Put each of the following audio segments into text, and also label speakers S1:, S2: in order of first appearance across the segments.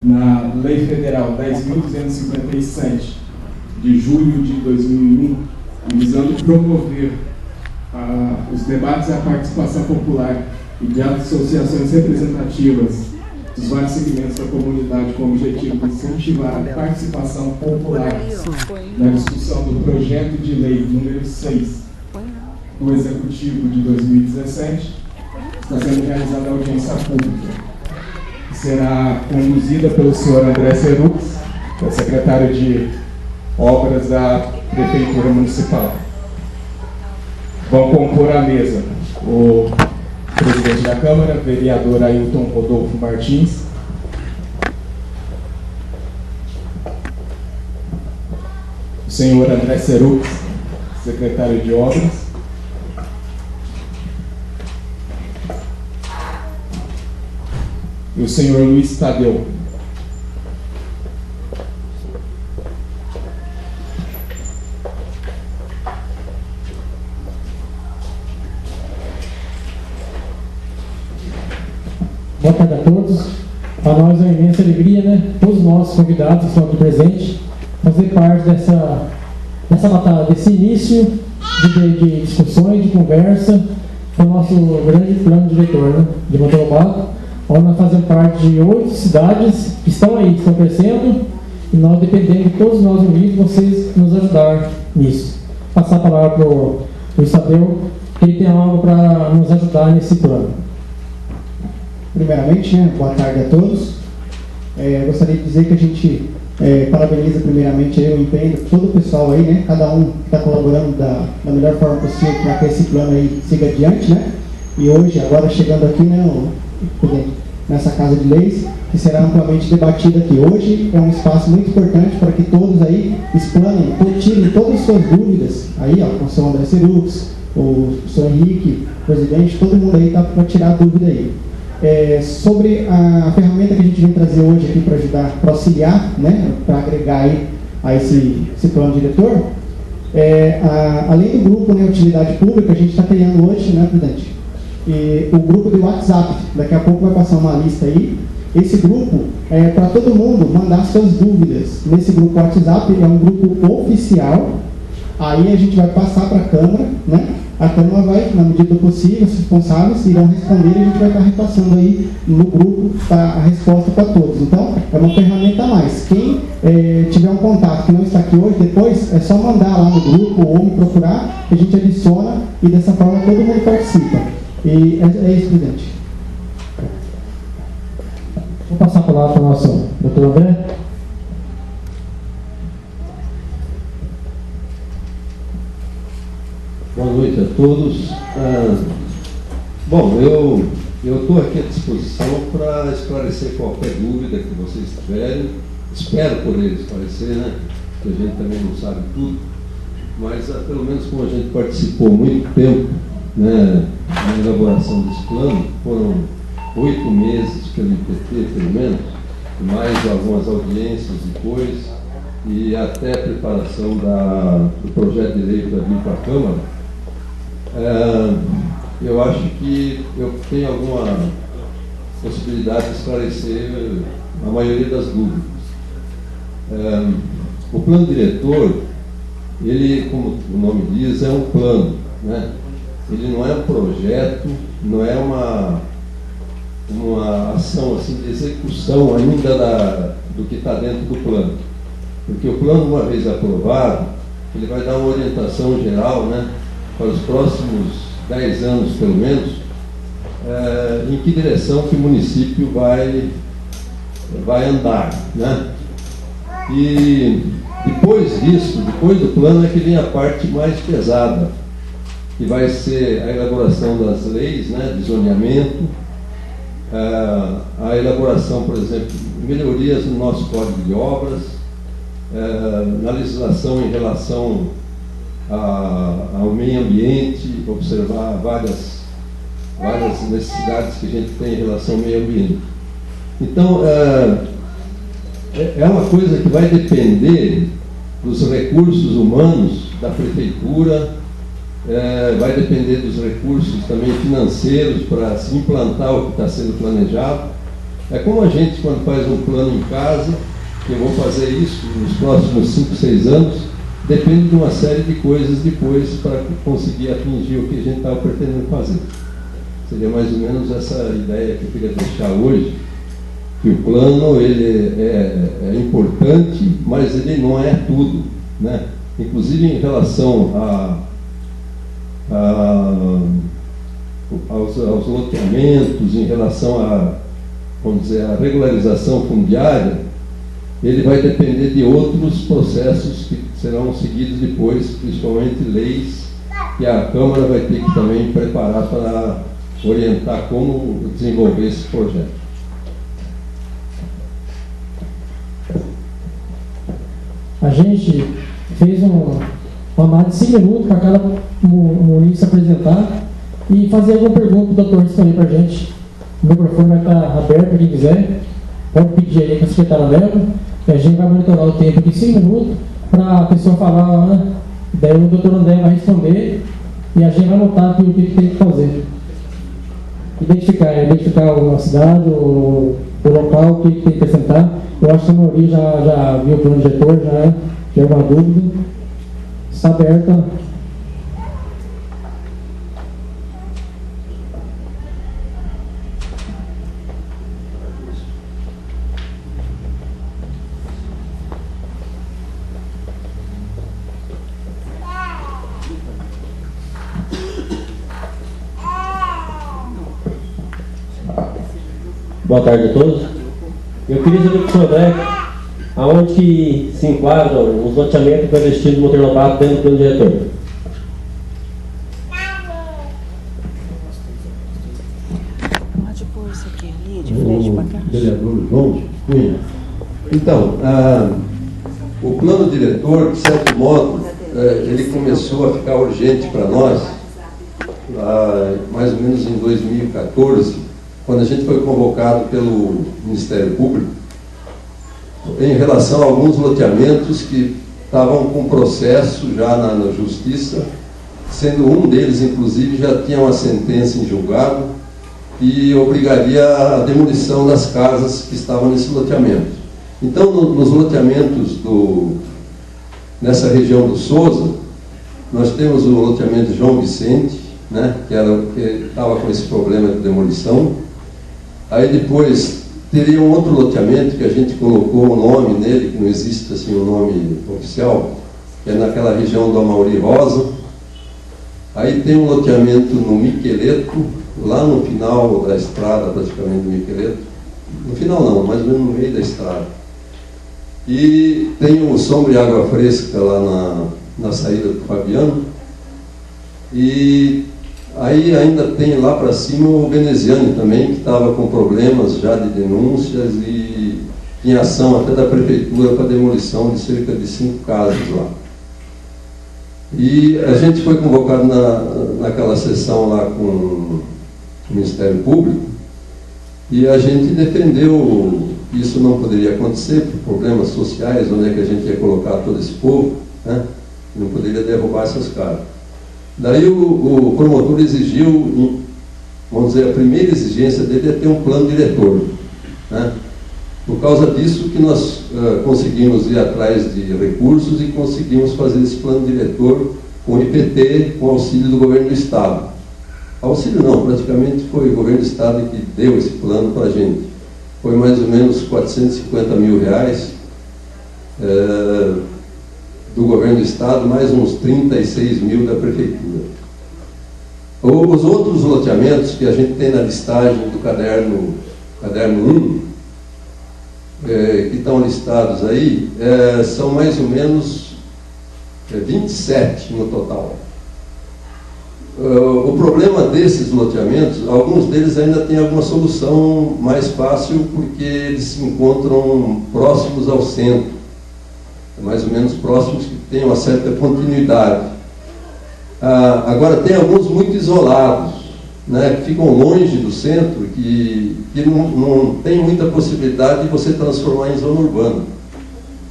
S1: na Lei Federal 10.257, de julho de 2001, visando promover os debates e a participação popular e de associações representativas dos vários segmentos da comunidade, com o objetivo de incentivar a participação popular na discussão do projeto de lei número 6 do Executivo de 2017, está sendo realizada a audiência pública, que será conduzida pelo senhor André Serux, que é secretário de Obras da Prefeitura Municipal. Vão compor a mesa o presidente da Câmara, vereador Ailton Rodolfo Martins, o senhor André Serux, secretário de Obras, e o senhor Luiz Tadeu.
S2: Boa tarde a todos. Para nós é uma imensa alegria, né? Todos os nossos convidados que estão aqui presentes, fazer parte desse início de discussões, de conversa, com o nosso grande plano diretor, né? De Montelobato, onde nós fazemos parte de 8 cidades que estão aí, que estão crescendo, e nós dependemos de todos nós unidos, vocês nos ajudar nisso. Passar a palavra para o Luiz Tadeu, que ele tem algo para nos ajudar nesse plano.
S3: Primeiramente, boa tarde a todos. Gostaria de dizer que a gente parabeniza primeiramente o empenho de todo o pessoal aí, né? Cada um que está colaborando da melhor forma possível para que esse plano aí siga adiante, né? E hoje, agora chegando aqui, né, nessa Casa de Leis, que será amplamente debatido aqui. Hoje é um espaço muito importante para que todos aí explanem, tirem todas as suas dúvidas. Aí, ó, com o senhor André Serux, o senhor Henrique, o presidente, todo mundo aí está para tirar a dúvida aí. Sobre a ferramenta que a gente vem trazer hoje aqui para ajudar, para auxiliar, né, para agregar aí a esse plano diretor, além do grupo, né, Utilidade Pública, a gente está criando hoje, né, presidente, o grupo do WhatsApp. Daqui a pouco vai passar uma lista aí. Esse grupo é para todo mundo mandar suas dúvidas. Nesse grupo WhatsApp é um grupo oficial. Aí a gente vai passar para a Câmara, né? A Câmara vai, na medida do possível, os responsáveis irão responder e a gente vai estar repassando aí no grupo a resposta para todos. Então, é uma ferramenta a mais. Quem tiver um contato que não está aqui hoje, depois é só mandar lá no grupo ou me procurar, que a gente adiciona e dessa forma todo mundo participa. E é isso, presidente.
S2: Vou passar a palavra para o nosso doutor André.
S4: Boa noite a todos. Bom, eu estou aqui à disposição para esclarecer qualquer dúvida que vocês tiverem. Espero poder esclarecer, né? Porque a gente também não sabe tudo. Mas, pelo menos como a gente participou muito tempo, né, na elaboração desse plano, foram 8 meses pelo IPT, pelo menos, mais algumas audiências depois, e até a preparação do projeto de lei para vir para a Câmara. Eu acho que eu tenho alguma possibilidade de esclarecer a maioria das dúvidas. O plano diretor, ele, como o nome diz, é um plano, né? Ele não é um projeto, não é uma ação assim, de execução ainda do que está dentro do plano. Porque o plano, uma vez aprovado, ele vai dar uma orientação geral, né, para os próximos 10 anos, pelo menos, em que direção que o município vai andar, né? E depois disso, depois do plano, é que vem a parte mais pesada, que vai ser a elaboração das leis, né, de zoneamento, a elaboração, por exemplo, de melhorias no nosso Código de Obras, na legislação em relação ao meio ambiente, observar várias necessidades que a gente tem em relação ao meio ambiente. Então, é uma coisa que vai depender dos recursos humanos da prefeitura, vai depender dos recursos também financeiros para se implantar o que está sendo planejado. É como a gente, quando faz um plano em casa, que eu vou fazer isso nos próximos 5, 6 anos, depende de uma série de coisas depois para conseguir atingir o que a gente estava pretendendo fazer. Seria mais ou menos essa ideia que eu queria deixar hoje, que o plano ele é importante, mas ele não é tudo, né? Inclusive em relação aos loteamentos, em relação vamos dizer, a regularização fundiária, ele vai depender de outros processos que serão seguidos depois, principalmente leis que a Câmara vai ter que também preparar para orientar como desenvolver esse projeto.
S2: A gente fez uma análise de 5 minutos para cada munícipe apresentar e fazer alguma pergunta para o doutor responder para a gente. O microfone vai estar aberto para quem quiser. Pode pedir aí para a secretária Leva. E a gente vai monitorar o tempo de 5 minutos para a pessoa falar, né? Daí o doutor André vai responder e a gente vai anotar aqui o que tem que fazer. Identificar a cidade, o local, o que tem que acrescentar. Eu acho que a maioria já viu o plano diretor, já tem alguma dúvida. Está aberta.
S5: Boa tarde a todos. Eu queria saber com o senhor André aonde que se enquadram os loteamentos para investir no Monteiro Lobato dentro do plano diretor.
S6: Pode pôr isso aqui ali, de frente para cá.
S4: Vereador João Cunha. Então, o plano diretor, de certo modo, ele começou a ficar urgente para nós, mais ou menos em 2014, quando a gente foi convocado pelo Ministério Público, em relação a alguns loteamentos que estavam com processo já na Justiça, sendo um deles, inclusive, já tinha uma sentença em julgado e obrigaria a demolição das casas que estavam nesse loteamento. Então, nos loteamentos nessa região do Souza, nós temos o loteamento João Vicente, né, que estava com esse problema de demolição. Aí depois teria um outro loteamento que a gente colocou o nome nele, que não existe assim o nome oficial, que é naquela região do Amauri Rosa. Aí tem um loteamento no Miqueleto, lá no final da estrada, praticamente do Miqueleto. No final não, mais ou menos no meio da estrada. E tem o Sombra e Água Fresca lá na saída do Fabiano. E aí ainda tem lá para cima o Veneziano também, que estava com problemas já de denúncias e tinha ação até da prefeitura para demolição de cerca de 5 casas lá. E a gente foi convocado naquela sessão lá com o Ministério Público e a gente defendeu que isso não poderia acontecer por problemas sociais, onde é que a gente ia colocar todo esse povo, né? Não poderia derrubar essas casas. Daí o promotor exigiu, vamos dizer, a primeira exigência dele é ter um plano diretor, né? Por causa disso que nós conseguimos ir atrás de recursos e conseguimos fazer esse plano diretor com o IPT, com auxílio do governo do Estado. Auxílio não, praticamente foi o governo do Estado que deu esse plano para a gente. Foi mais ou menos R$450 mil, do governo do Estado, mais uns 36 mil da Prefeitura. Os outros loteamentos que a gente tem na listagem do caderno 1, que estão listados aí, são mais ou menos 27 no total. O problema desses loteamentos, alguns deles ainda têm alguma solução mais fácil, porque eles se encontram próximos ao centro, mais ou menos próximos, que têm uma certa continuidade. Agora, tem alguns muito isolados, né, que ficam longe do centro, que não tem muita possibilidade de você transformar em zona urbana.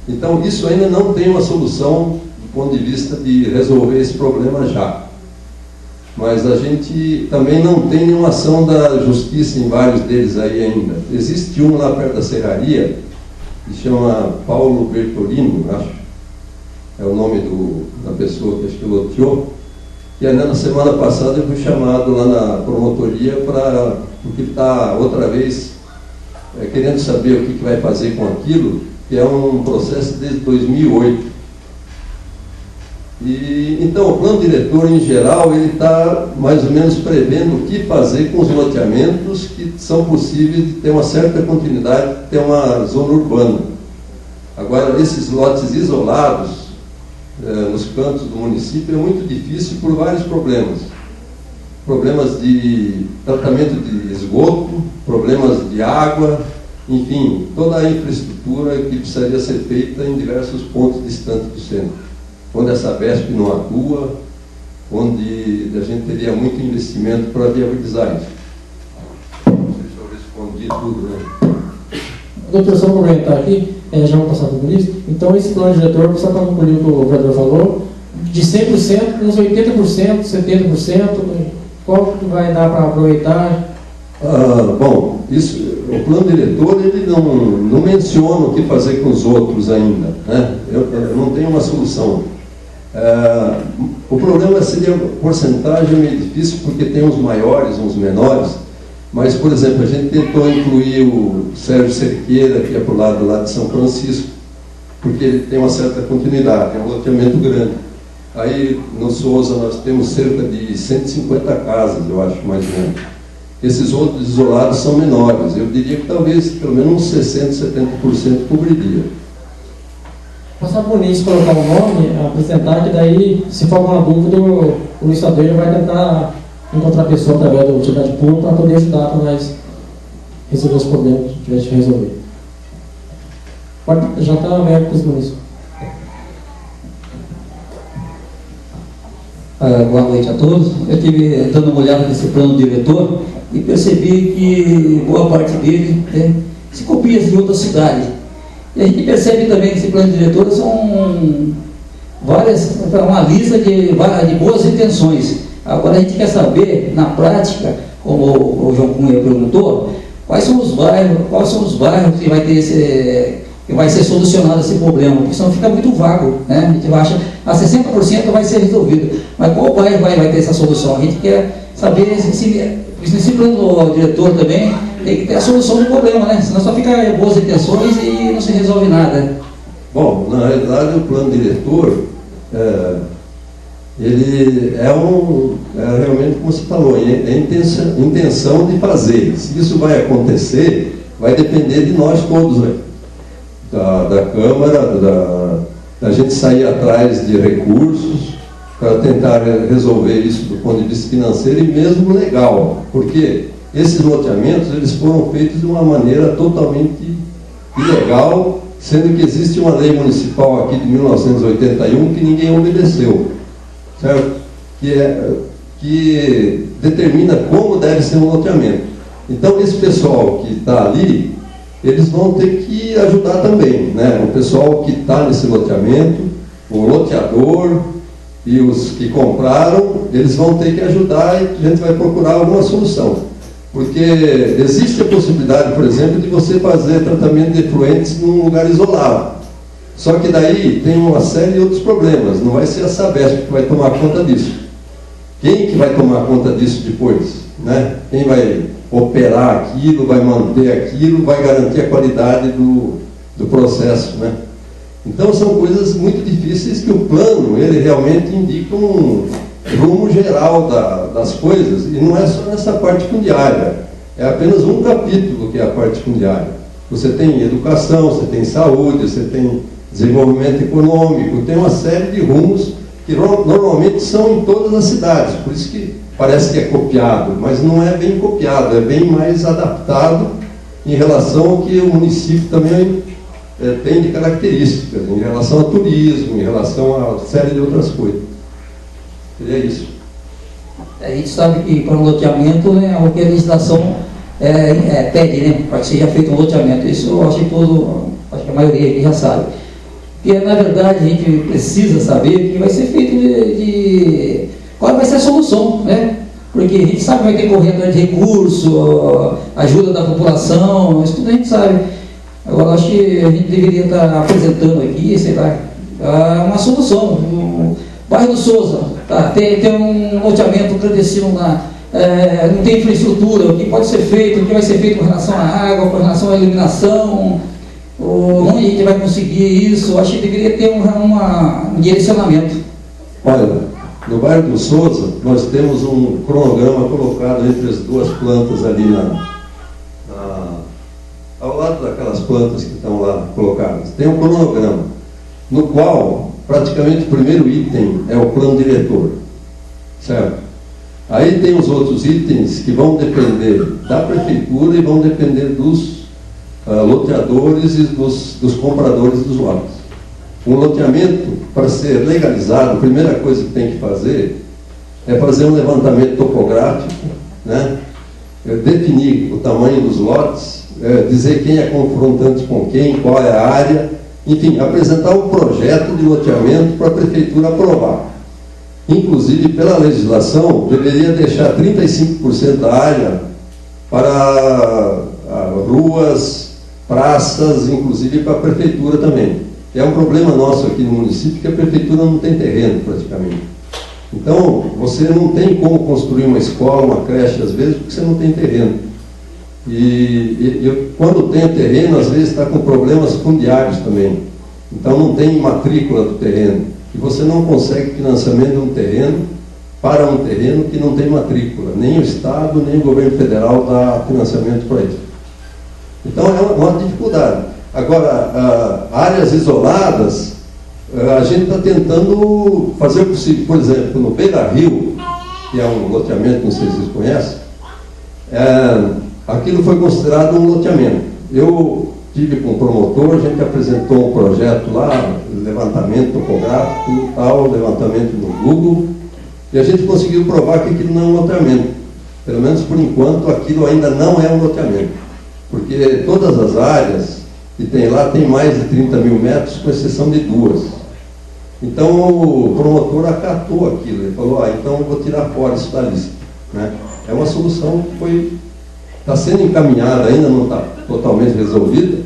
S4: Então, isso ainda não tem uma solução do ponto de vista de resolver esse problema já. mas a gente também não tem nenhuma ação da justiça em vários deles aí ainda. Existe um lá perto da serraria, que chama Paulo Bertolino, acho, é o nome da pessoa que acho que loteou, e aí, na semana passada eu fui chamado lá na promotoria porque ele está outra vez querendo saber o que vai fazer com aquilo, que é um processo desde 2008. Então, o plano diretor, em geral, ele está mais ou menos prevendo o que fazer com os loteamentos que são possíveis de ter uma certa continuidade, de ter uma zona urbana. Agora, esses lotes isolados, nos cantos do município, é muito difícil por vários problemas. Problemas de tratamento de esgoto, problemas de água, enfim, toda a infraestrutura que precisaria ser feita em diversos pontos distantes do centro, onde a Sabesp não atua, onde a gente teria muito investimento para viabilizar isso. Não sei se eu respondi tudo, né?
S2: Doutor, só para comentar aqui, já vou passar para o ministro. Então, esse plano diretor, só para concluir o que o vereador falou, de 100%, uns 80%, 70%, qual que vai dar para aproveitar?
S4: Bom, o plano diretor ele não menciona o que fazer com os outros ainda, né? Eu não tenho uma solução. O problema seria a porcentagem meio difícil, porque tem uns maiores, uns menores, mas, por exemplo, a gente tentou incluir o Sérgio Cerqueira, que é para o lado lá de São Francisco, porque ele tem uma certa continuidade, é um loteamento grande. Aí, no Souza, nós temos cerca de 150 casas, eu acho, mais ou menos. Esses outros isolados são menores. Eu diria que talvez, pelo menos uns 60%, 70% cobriria.
S2: Passar por isso, colocar o nome, apresentar, que daí, se for alguma dúvida, o estadueiro vai tentar encontrar a pessoa através da utilidade pública para poder ajudar para nós resolver os problemas que tiver que resolver. Já está aberto para os municípios.
S7: Boa noite a todos. Eu estive dando uma olhada nesse plano diretor e percebi que boa parte dele se copia de outras cidades. E a gente percebe também que esse plano diretor são uma lista de boas intenções. Agora a gente quer saber, na prática, como o João Cunha perguntou, quais são os bairros que vai ser solucionado esse problema, porque senão fica muito vago, né? A gente acha a 60% vai ser resolvido, mas qual bairro vai ter essa solução? A gente quer saber esse plano diretor também tem que ter a solução do problema, né? Senão só fica boas intenções e não se resolve nada.
S4: Bom, na realidade o plano diretor ele é realmente como você falou, é intenção de fazer. Se isso vai acontecer, vai depender de nós todos, né? Da Câmara, da gente sair atrás de recursos para tentar resolver isso do ponto de vista financeiro e mesmo legal, porque esses loteamentos eles foram feitos de uma maneira totalmente ilegal, sendo que existe uma lei municipal aqui de 1981 que ninguém obedeceu, certo? Que determina como deve ser um loteamento. Então esse pessoal que está ali, eles vão ter que ajudar também, né? O pessoal que está nesse loteamento, o loteador e os que compraram, eles vão ter que ajudar e a gente vai procurar alguma solução. Porque existe a possibilidade, por exemplo, de você fazer tratamento de efluentes num lugar isolado. Só que daí tem uma série de outros problemas. Não vai ser a Sabesp que vai tomar conta disso. Quem que vai tomar conta disso depois, né? Quem vai operar aquilo, vai manter aquilo, vai garantir a qualidade do processo, né? Então são coisas muito difíceis que o plano, ele realmente indica um rumo geral das coisas, e não é só nessa parte fundiária, é apenas um capítulo que é a parte fundiária. Você tem educação, você tem saúde, você tem desenvolvimento econômico, tem uma série de rumos que normalmente são em todas as cidades, por isso que parece que é copiado, mas não é bem copiado, é bem mais adaptado em relação ao que o município também tem de características, em relação ao turismo, em relação a uma série de outras coisas. Seria isso.
S7: A gente sabe que para um loteamento, né, o que a legislação pede, né, para que seja feito um loteamento. Isso eu acho que a maioria aqui já sabe. Porque, na verdade, a gente precisa saber que vai ser feito qual vai ser a solução, né? Porque a gente sabe que vai ter que correr atrás de recurso, ajuda da população, isso tudo a gente sabe. Agora, acho que a gente deveria estar apresentando aqui, sei lá, uma solução. O bairro do Souza, tá, tem um loteamento clandestino lá, não tem infraestrutura, o que pode ser feito, o que vai ser feito com relação à água, com relação à iluminação, onde a gente vai conseguir isso. Acho que deveria ter um direcionamento.
S4: Olha, no bairro do Souza, nós temos um cronograma colocado entre as duas plantas ali ao lado daquelas plantas que estão lá colocadas. Tem um cronograma, no qual praticamente o primeiro item é o plano diretor, certo? Aí tem os outros itens que vão depender da prefeitura e vão depender dos loteadores e dos compradores dos lotes. Um loteamento, para ser legalizado, a primeira coisa que tem que fazer é fazer um levantamento topográfico, né? Definir o tamanho dos lotes, dizer quem é confrontante com quem, qual é a área, enfim, apresentar um projeto de loteamento para a prefeitura aprovar. Inclusive, pela legislação, deveria deixar 35% da área para ruas, praças, inclusive para a prefeitura também. É um problema nosso aqui no município que a prefeitura não tem terreno praticamente. Então, você não tem como construir uma escola, uma creche, às vezes, porque você não tem terreno. E quando tem terreno, às vezes está com problemas fundiários também. Então, não tem matrícula do terreno. E você não consegue financiamento de um terreno para um terreno que não tem matrícula. Nem o Estado, nem o governo federal dá financiamento para isso. Então, é uma dificuldade. Agora, áreas isoladas, a gente está tentando fazer o possível. Por exemplo, no Beira Rio, que é um loteamento, não sei se vocês conhecem, aquilo foi considerado um loteamento. Eu tive com o promotor, a gente apresentou um projeto lá, levantamento topográfico, levantamento no Google, e a gente conseguiu provar que aquilo não é um loteamento. Pelo menos por enquanto, aquilo ainda não é um loteamento. Porque todas as áreas que tem lá tem mais de 30 mil metros, com exceção de 2. Então o promotor acatou aquilo, ele falou, então eu vou tirar fora isso da lista, né? É uma solução que está sendo encaminhada, ainda não está totalmente resolvida,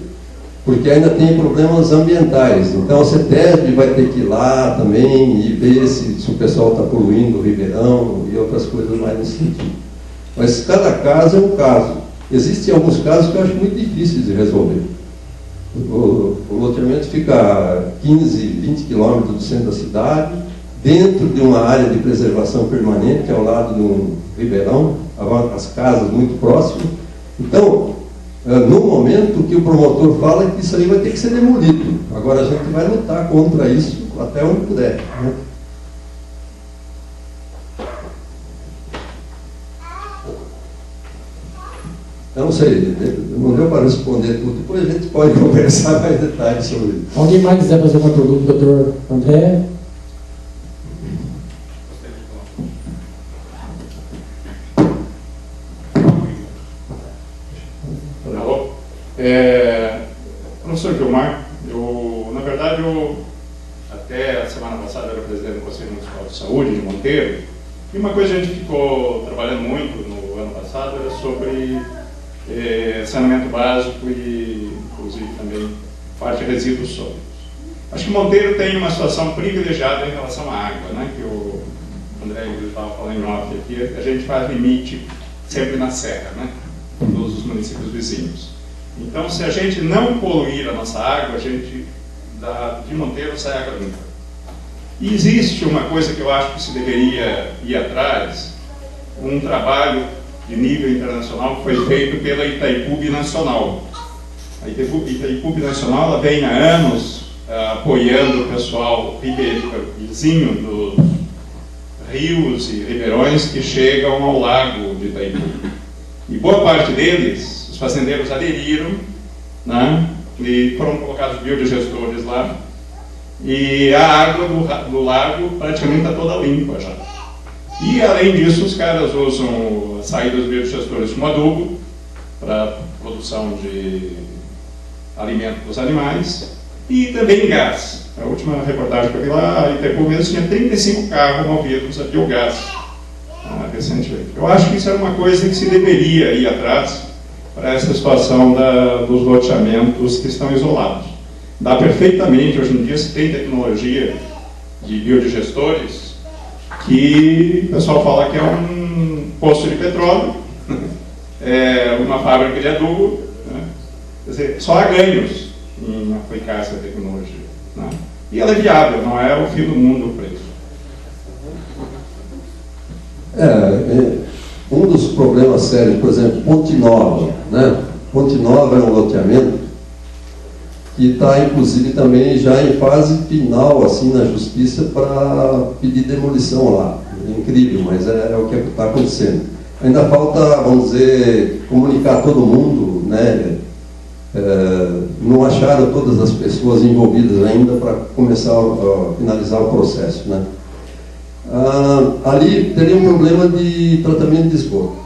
S4: porque ainda tem problemas ambientais. Então a CETESB vai ter que ir lá também e ver se o pessoal está poluindo o Ribeirão e outras coisas mais nesse sentido. Mas cada caso é um caso. Existem alguns casos que eu acho muito difíceis de resolver. O loteamento fica a 15, 20 quilômetros do centro da cidade, dentro de uma área de preservação permanente, ao lado de um ribeirão, as casas muito próximas. Então, no momento, o que o promotor fala é que isso aí vai ter que ser demolido. Agora a gente vai lutar contra isso até onde puder, né? Eu não sei, não deu para responder tudo. Depois a gente pode conversar mais detalhes sobre isso.
S2: Alguém mais quiser fazer uma pergunta, doutor André?
S8: Alô? Professor Gilmar, na verdade, até a semana passada era presidente do Conselho Municipal de Saúde de Monteiro, e uma coisa que a gente ficou trabalhando muito no ano passado era sobre saneamento básico e, inclusive, também parte de resíduos sólidos. Acho que Monteiro tem uma situação privilegiada em relação à água, né? Que o André estava falando em off aqui, a gente faz limite sempre na serra, né? Com todos os municípios vizinhos. Então, se a gente não poluir a nossa água, a gente de Monteiro sai água limpa. E existe uma coisa que eu acho que se deveria ir atrás, um trabalho de nível internacional que foi feito pela Itaipu Nacional. A Itaipu Nacional ela vem há anos apoiando o pessoal vizinho dos rios e ribeirões que chegam ao lago de Itaipu. E boa parte deles, os fazendeiros aderiram, né, e foram colocados biodigestores lá, e a água do lago praticamente está toda limpa já. E, além disso, os caras usam a saída dos biodigestores como adubo para produção de alimento para os animais e também gás. A última reportagem que eu vi lá, a Itaipu mesmo tinha 35 carros movidos a biogás. recentemente. Eu acho que isso é uma coisa que se deveria ir atrás para essa situação dos loteamentos que estão isolados. Dá perfeitamente, hoje em dia se tem tecnologia de biodigestores que o pessoal fala que é um poço de petróleo, é uma fábrica de adubo, né? Quer dizer, só há ganhos em aplicar essa tecnologia, né? E ela é viável, não é o fim do mundo o preço.
S4: Um dos problemas sérios, por exemplo, Ponte Nova, né? Ponte Nova é um loteamento que está, inclusive, também já em fase final, assim, na justiça para pedir demolição lá. É incrível, mas é o que está acontecendo. Ainda falta, vamos dizer, comunicar todo mundo, né? Não acharam todas as pessoas envolvidas ainda para começar a finalizar o processo, né? Ali teria um problema de tratamento de esgoto.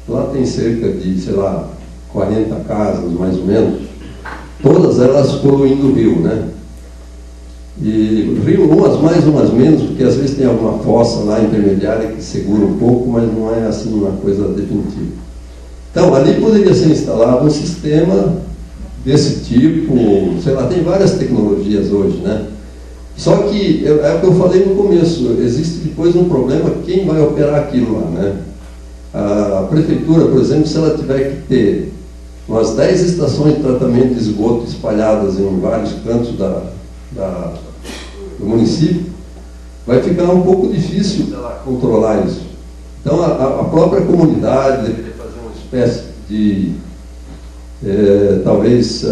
S4: Lá tem cerca de, sei lá, 40 casas, mais ou menos, todas elas poluindo o rio, né? E o rio, umas mais, umas menos, porque às vezes tem alguma fossa lá intermediária que segura um pouco, mas não é assim uma coisa definitiva. Então, ali poderia ser instalado um sistema desse tipo, sei lá, tem várias tecnologias hoje, né? Só que, é o que eu falei no começo, existe depois um problema, quem vai operar aquilo lá, né? A prefeitura, por exemplo, se ela tiver que ter umas 10 estações de tratamento de esgoto espalhadas em vários cantos do município, vai ficar um pouco difícil dela controlar isso. Então, a própria comunidade deveria fazer uma espécie de, talvez,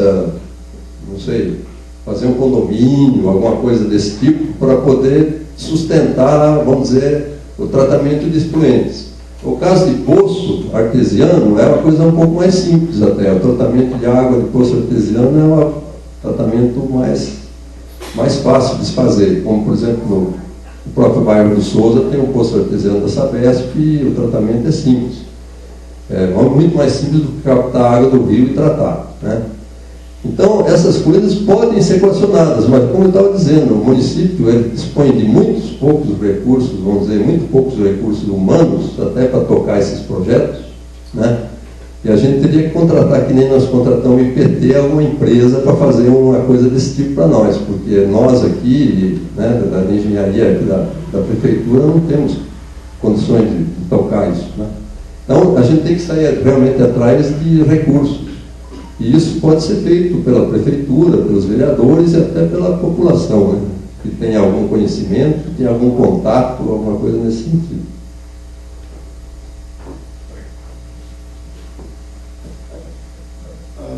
S4: não sei, fazer um condomínio, alguma coisa desse tipo, para poder sustentar, vamos dizer, o tratamento de efluentes. O caso de poço artesiano é uma coisa um pouco mais simples até. O tratamento de água de poço artesiano é um tratamento mais fácil de se fazer. Como, por exemplo, no próprio bairro do Souza tem um poço artesiano da Sabesp e o tratamento é simples. É muito mais simples do que captar a água do rio e tratar, né? Então, essas coisas podem ser equacionadas, mas, como eu estava dizendo, o município ele dispõe de muitos poucos recursos, vamos dizer, muito poucos recursos humanos, até para tocar esses projetos, né? E a gente teria que contratar, que nem nós contratamos o IPT, alguma empresa para fazer uma coisa desse tipo para nós, porque nós aqui, né, da engenharia aqui da prefeitura, não temos condições de tocar isso, né? Então, a gente tem que sair realmente atrás de recursos. E isso pode ser feito pela prefeitura, pelos vereadores e até pela população, né? Que tem algum conhecimento, que tem algum contato, alguma coisa nesse sentido.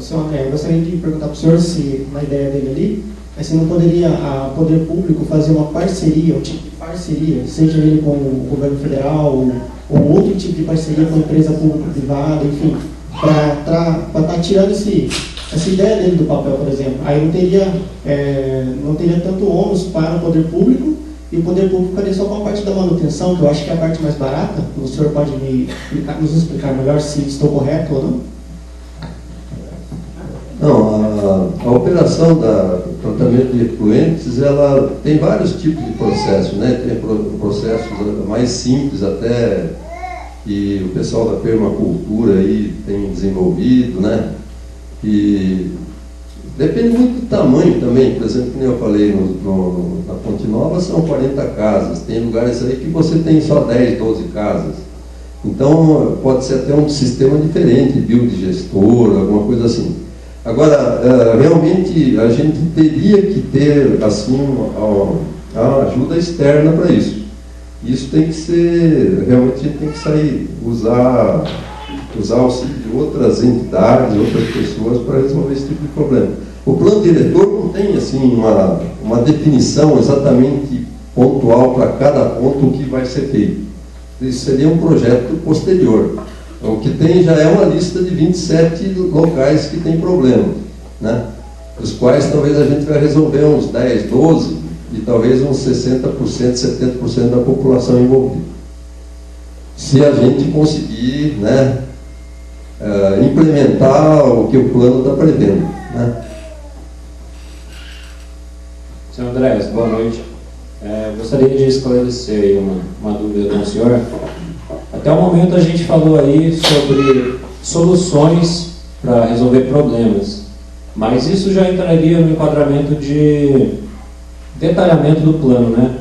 S3: Senhor André, eu gostaria de perguntar para o senhor se, na ideia dele ali, se não poderia o poder público fazer uma parceria, um tipo de parceria, seja ele com o governo federal ou outro tipo de parceria com a empresa público-privada, enfim, para estar tirando essa ideia dele do papel, por exemplo. Aí não teria tanto ônus para o poder público, e o poder público ficaria só com a parte da manutenção, que eu acho que é a parte mais barata. O senhor pode nos explicar melhor se estou correto ou não?
S4: Não, a operação do tratamento de efluentes, ela tem vários tipos de processos, né? Tem processos mais simples até, que o pessoal da permacultura aí tem desenvolvido, né? E depende muito do tamanho também. Por exemplo, como eu falei, na Ponte Nova são 40 casas, tem lugares aí que você tem só 10, 12 casas. Então, pode ser até um sistema diferente, biodigestor, alguma coisa assim. Agora, realmente, a gente teria que ter, assim, a ajuda externa para isso. Isso tem que ser, realmente a gente tem que usar auxílio de outras entidades, outras pessoas para resolver esse tipo de problema. O plano diretor não tem assim uma definição exatamente pontual para cada ponto o que vai ser feito. Isso seria um projeto posterior. Então, o que tem já é uma lista de 27 locais que tem problema, né? Dos quais talvez a gente vai resolver uns 10, 12 e talvez uns 60%, 70% da população envolvida. Se a gente conseguir, né, implementar o que o plano está prevendo, né?
S9: Senhor Andrés, boa noite. Gostaria de esclarecer aí uma dúvida com o senhor. Até o momento a gente falou aí sobre soluções para resolver problemas, mas isso já entraria no enquadramento de detalhamento do plano, né?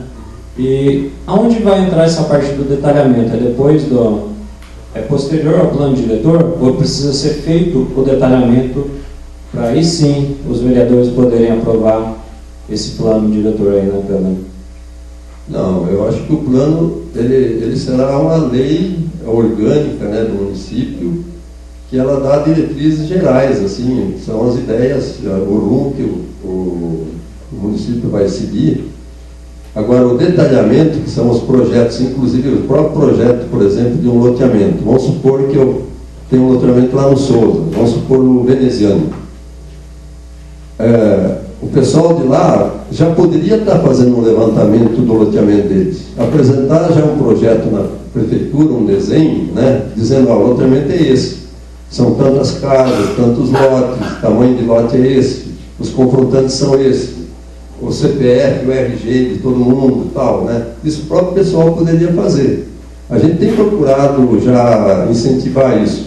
S9: E aonde vai entrar essa parte do detalhamento? É depois é posterior ao plano diretor, ou precisa ser feito o detalhamento para aí sim os vereadores poderem aprovar esse plano diretor aí na Câmara?
S4: Não, eu acho que o plano ele será uma lei orgânica, né, do município, que ela dá diretrizes gerais, assim, são as ideias, o rumo que o município vai seguir. Agora, o detalhamento, que são os projetos, inclusive o próprio projeto, por exemplo, de um loteamento. Vamos supor que eu tenho um loteamento lá no Souza, vamos supor no Veneziano. O pessoal de lá já poderia estar fazendo um levantamento do loteamento deles, apresentar já um projeto na prefeitura, um desenho, né, dizendo, o loteamento é esse, são tantas casas, tantos lotes, tamanho de lote é esse, os confrontantes são esses, o CPF, o RG de todo mundo e tal, né? Isso o próprio pessoal poderia fazer. A gente tem procurado já incentivar isso,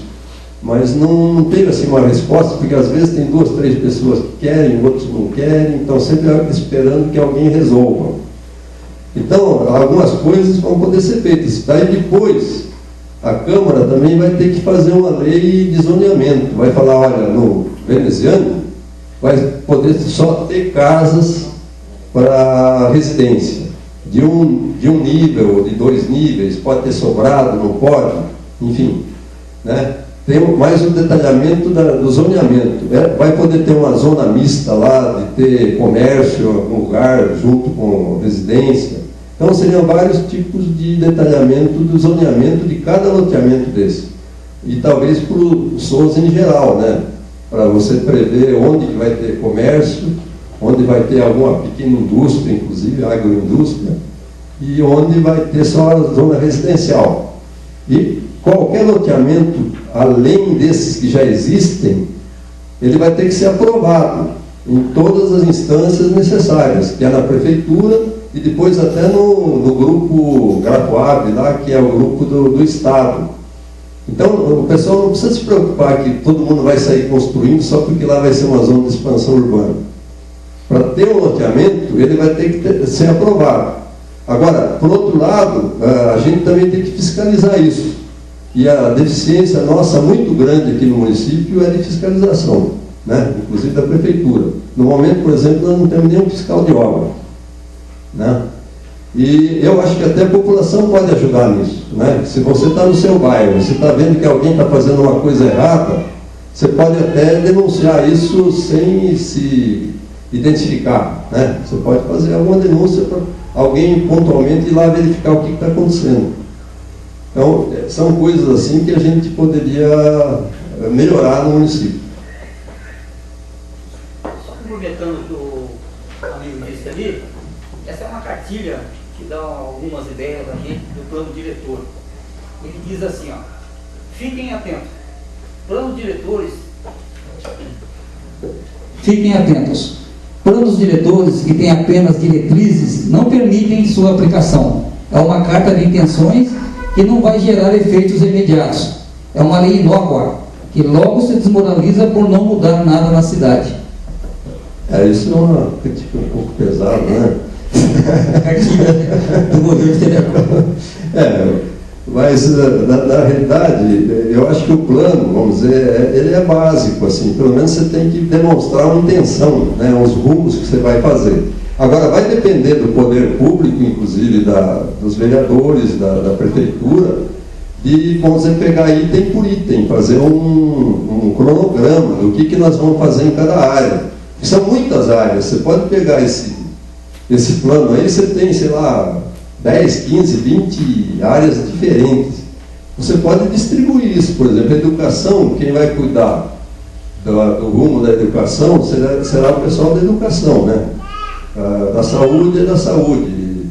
S4: mas não teve assim uma resposta, porque às vezes tem 2, 3 pessoas que querem, outros não querem, então sempre esperando que alguém resolva. Então, algumas coisas vão poder ser feitas. Daí depois, a Câmara também vai ter que fazer uma lei de zoneamento. Vai falar, olha, no Veneziano, vai poder só ter casas para residência, de um nível, de 2 níveis, pode ter sobrado, não pode, enfim, né? Tem mais o detalhamento do zoneamento. Vai poder ter uma zona mista lá, de ter comércio em algum lugar, junto com residência. Então, seriam vários tipos de detalhamento do zoneamento de cada loteamento desse. E talvez para o Souza em geral, né? Para você prever onde que vai ter comércio, onde vai ter alguma pequena indústria, inclusive agroindústria, e onde vai ter só a zona residencial. E qualquer loteamento, além desses que já existem, ele vai ter que ser aprovado em todas as instâncias necessárias, que é na prefeitura e depois até no grupo Grapoab, lá, que é o grupo do Estado. Então, o pessoal não precisa se preocupar que todo mundo vai sair construindo só porque lá vai ser uma zona de expansão urbana. Para ter um loteamento, ele vai ter que ser aprovado. Agora, por outro lado, a gente também tem que fiscalizar isso. E a deficiência nossa muito grande aqui no município é de fiscalização, né? Inclusive da prefeitura. No momento, por exemplo, nós não temos nenhum fiscal de obra, né? E eu acho que até a população pode ajudar nisso, né? Se você está no seu bairro, você está vendo que alguém está fazendo uma coisa errada, você pode até denunciar isso sem se identificar, né? Você pode fazer alguma denúncia para alguém pontualmente ir lá verificar o que está acontecendo. Então, são coisas assim que a gente poderia melhorar no município.
S10: Só complementando o que o amigo disse ali, essa é uma cartilha que dá algumas ideias a gente do plano diretor. Ele diz assim, ó, fiquem atentos, planos diretores...
S7: Fiquem atentos. Planos diretores que têm apenas diretrizes não permitem sua aplicação. É uma carta de intenções que não vai gerar efeitos imediatos. É uma lei inócua, que logo se desmoraliza por não mudar nada na cidade.
S4: Isso é uma crítica um pouco pesada, né?
S7: Cartilha do governo federal.
S4: Mas na realidade, eu acho que o plano, vamos dizer, ele é básico, assim, pelo menos você tem que demonstrar uma intenção, né, os rumos que você vai fazer. Agora, vai depender do poder público, inclusive dos vereadores, da prefeitura, de, vamos dizer, pegar item por item, fazer um cronograma do que nós vamos fazer em cada área. São muitas áreas, você pode pegar esse plano aí, você tem, sei lá, 10, 15, 20 áreas diferentes. Você pode distribuir isso, por exemplo, a educação, quem vai cuidar do rumo da educação será o pessoal da educação, né? Da saúde é da saúde,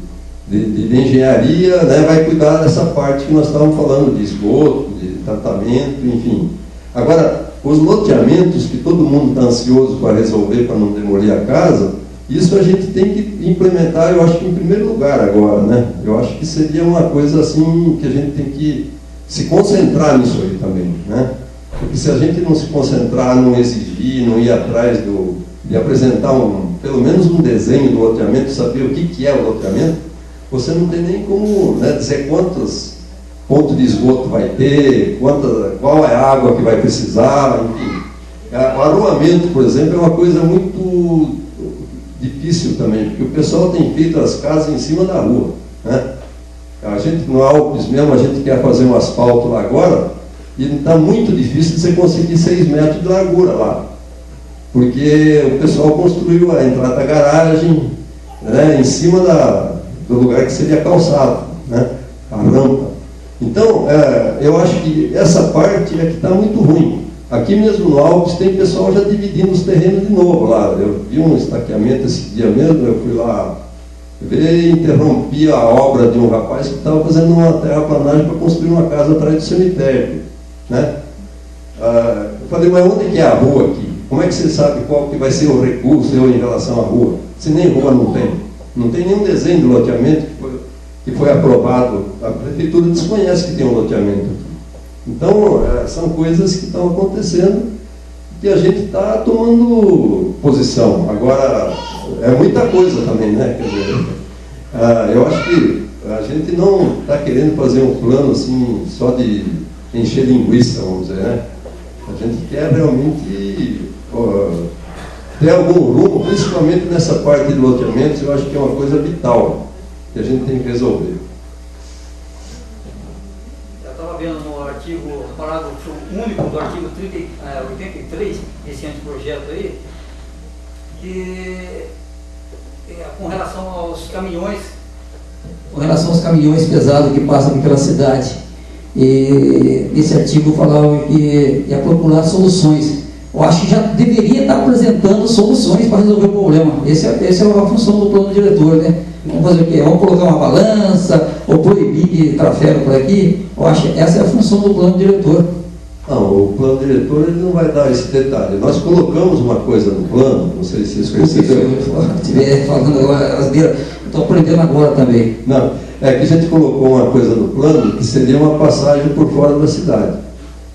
S4: de engenharia, né, vai cuidar dessa parte que nós estávamos falando, de esgoto, de tratamento, enfim. Agora, os loteamentos que todo mundo está ansioso para resolver, para não demolir a casa, isso a gente tem que implementar, eu acho que em primeiro lugar agora, né? Eu acho que seria uma coisa assim que a gente tem que se concentrar nisso aí também, né? Porque se a gente não se concentrar, não exigir, não ir atrás de apresentar pelo menos um desenho do loteamento, saber o que é o loteamento, você não tem nem como, né, dizer quantos pontos de esgoto vai ter, qual é a água que vai precisar, enfim. O arruamento, por exemplo, é uma coisa muito difícil também, porque o pessoal tem feito as casas em cima da rua, né? A gente, no Alpes mesmo, a gente quer fazer um asfalto lá agora, e está muito difícil de você conseguir 6 metros de largura lá, porque o pessoal construiu a entrada da garagem, né, em cima do lugar que seria calçado, né, a rampa. Então, eu acho que essa parte é que está muito ruim. Aqui mesmo no Alpes tem pessoal já dividindo os terrenos de novo lá. Eu vi um estaqueamento esse dia mesmo, eu fui lá ver e interrompi a obra de um rapaz que estava fazendo uma terraplanagem para construir uma casa atrás do cemitério, né? Eu falei, mas onde que é a rua aqui? Como é que você sabe qual que vai ser o recurso em relação à rua? Se nem rua não tem. Não tem nenhum desenho do loteamento que foi aprovado. A prefeitura desconhece que tem um loteamento aqui. Então, são coisas que estão acontecendo que a gente está tomando posição. Agora, é muita coisa também, né? Quer dizer, eu acho que a gente não está querendo fazer um plano assim, só de encher linguiça, vamos dizer, né? A gente quer realmente ter algum rumo, principalmente nessa parte de loteamentos. Eu acho que é uma coisa vital que a gente tem que resolver.
S10: Eu estava vendo no artigo, no parágrafo único do artigo 83, esse anteprojeto aí, que com relação aos caminhões.
S7: Com relação aos caminhões pesados que passam aqui pela cidade. E nesse artigo falava que ia procurar soluções. Eu acho que já deveria estar apresentando soluções para resolver o problema. Essa é a função do plano diretor, né? Vamos fazer o quê? Vamos colocar uma balança, ou proibir que trafega por aqui? Eu acho que essa é a função do plano diretor.
S4: Não, o plano diretor ele não vai dar esse detalhe. Nós colocamos uma coisa no plano, não sei se vocês perceberam.
S7: Se estiver falando agora, estou aprendendo agora também.
S4: Não, é que a gente colocou uma coisa no plano que seria uma passagem por fora da cidade,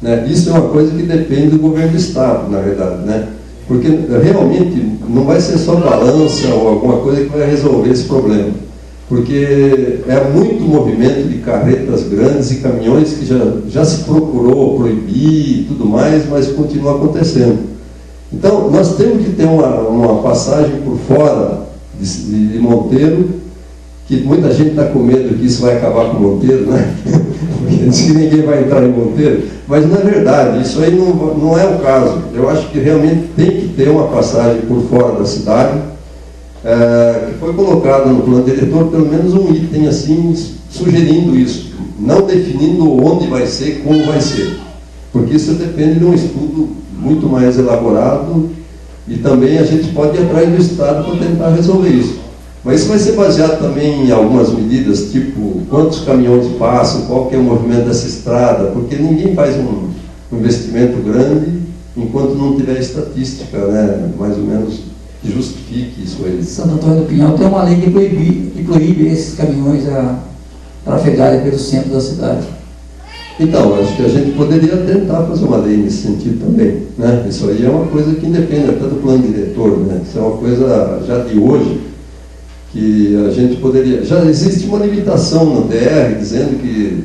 S4: né? Isso é uma coisa que depende do governo do estado, na verdade, né? Porque realmente não vai ser só balança ou alguma coisa que vai resolver esse problema. Porque é muito movimento de carretas grandes e caminhões que já se procurou proibir e tudo mais, mas continua acontecendo. Então, nós temos que ter uma passagem por fora de Monteiro, que muita gente está com medo que isso vai acabar com Monteiro, né? Porque diz que ninguém vai entrar em Monteiro, mas não é verdade, isso aí não é o caso. Eu acho que realmente tem que ter uma passagem por fora da cidade, que foi colocado no plano diretor, pelo menos um item assim, sugerindo isso, não definindo onde vai ser, como vai ser, porque isso depende de um estudo muito mais elaborado, e também a gente pode ir atrás do Estado para tentar resolver isso. Mas isso vai ser baseado também em algumas medidas, tipo quantos caminhões passam, qual que é o movimento dessa estrada, porque ninguém faz um investimento grande enquanto não tiver estatística, né, mais ou menos, que justifique isso aí.
S7: Santo Antônio do Pinhal tem uma lei que proíbe esses caminhões a trafegarem pelo centro da cidade.
S4: Então, acho que a gente poderia tentar fazer uma lei nesse sentido também, né? Isso aí é uma coisa que independe até do plano diretor, né? Isso é uma coisa já de hoje, que a gente poderia... Já existe uma limitação no DR, dizendo que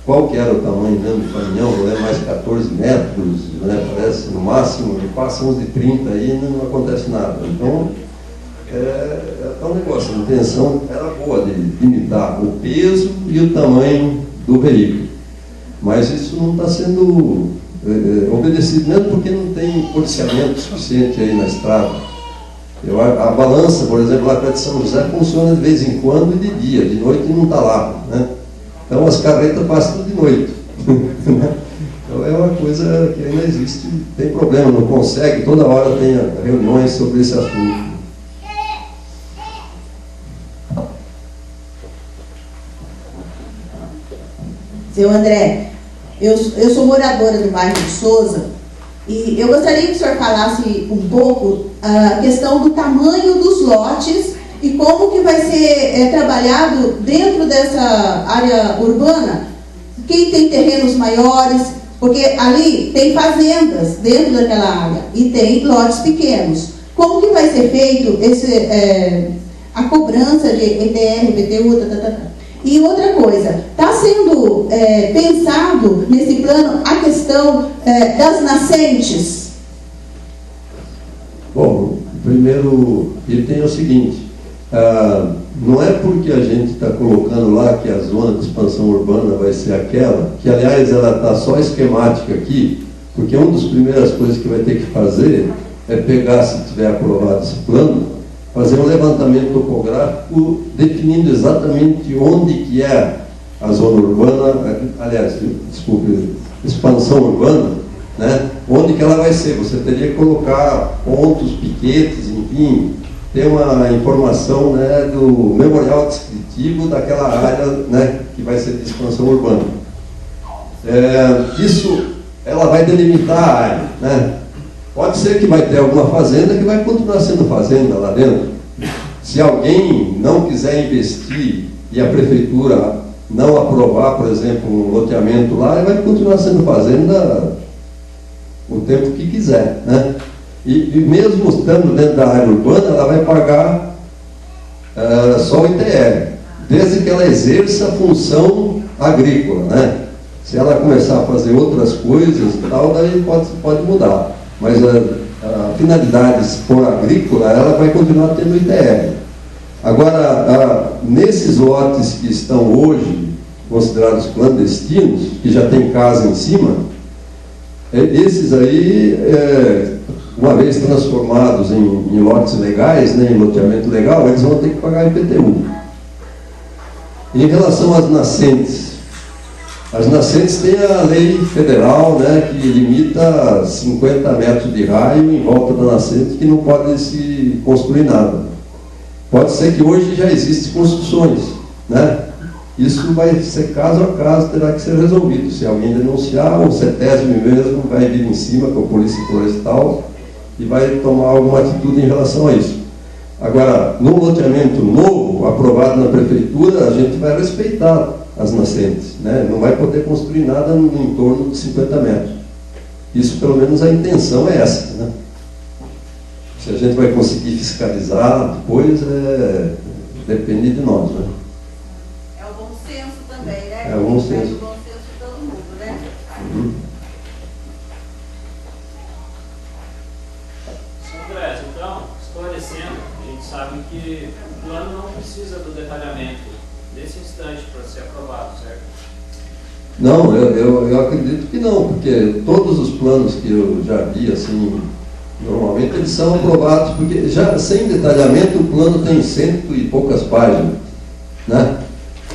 S4: qual que era o tamanho mesmo do caminhão, não é mais 14 metros, né? Parece no máximo, e passa uns de 30 aí e não acontece nada. Então, é um negócio, a intenção era boa de limitar o peso e o tamanho do veículo. Mas isso não está sendo obedecido, mesmo porque não tem policiamento suficiente aí na estrada. A balança, por exemplo, lá perto de São José funciona de vez em quando e de dia, de noite não está lá, né? Então as carretas passam tudo de noite. Então é uma coisa que ainda existe, tem problema, não consegue, toda hora tem reuniões sobre esse assunto.
S11: Seu André, eu sou moradora do bairro de Souza e eu gostaria que o senhor falasse um pouco a questão do tamanho dos lotes e como que vai ser trabalhado dentro dessa área urbana quem tem terrenos maiores, porque ali tem fazendas dentro daquela área e tem lotes pequenos. Como que vai ser feito a cobrança de ETR, IPTU, E outra coisa, está sendo pensado nesse plano a questão das nascentes?
S4: Bom, o primeiro item é o seguinte, não é porque a gente está colocando lá que a zona de expansão urbana vai ser aquela, que aliás ela está só esquemática aqui, porque uma das primeiras coisas que vai ter que fazer é pegar, se tiver aprovado esse plano, fazer um levantamento topográfico definindo exatamente onde que é a zona urbana, aliás, desculpe, expansão urbana, né? Onde que ela vai ser. Você teria que colocar pontos, piquetes, enfim, ter uma informação, né, do memorial descritivo daquela área, né, que vai ser de expansão urbana. Isso, ela vai delimitar a área, né? Pode ser que vai ter alguma fazenda que vai continuar sendo fazenda lá dentro. Se alguém não quiser investir e a prefeitura não aprovar, por exemplo, um loteamento lá, vai continuar sendo fazenda o tempo que quiser, né? E mesmo estando dentro da área urbana, ela vai pagar só o ITR, desde que ela exerça a função agrícola, né? Se ela começar a fazer outras coisas e tal, daí pode mudar. Mas a finalidade, se for agrícola, ela vai continuar tendo ITR. Agora, nesses lotes que estão hoje considerados clandestinos, que já tem casa em cima, esses aí, uma vez transformados em lotes legais, né, em loteamento legal, eles vão ter que pagar IPTU. Em relação às nascentes, as nascentes têm a lei federal, né, que limita 50 metros de raio em volta da nascente, que não pode se construir nada. Pode ser que hoje já existem construções, né? Isso vai ser caso a caso, terá que ser resolvido. Se alguém denunciar, o CETESB mesmo vai vir em cima com a Polícia Florestal e vai tomar alguma atitude em relação a isso. Agora, no loteamento novo, aprovado na prefeitura, a gente vai respeitar as nascentes, né? Não vai poder construir nada no entorno de 50 metros. Isso, pelo menos, a intenção é essa, né? Se a gente vai conseguir fiscalizar depois, depende de nós, né?
S11: É o bom senso também, né?
S4: É o bom senso.
S11: É o bom senso de todo mundo, né?
S4: Uhum.
S9: Sr. André, então, esclarecendo, a gente sabe que o plano não precisa do detalhamento nesse instante para ser aprovado, certo?
S4: Não, eu acredito que não, porque todos os planos que eu já vi, assim, normalmente eles são aprovados, porque já sem detalhamento o plano tem 100 e poucas páginas, né?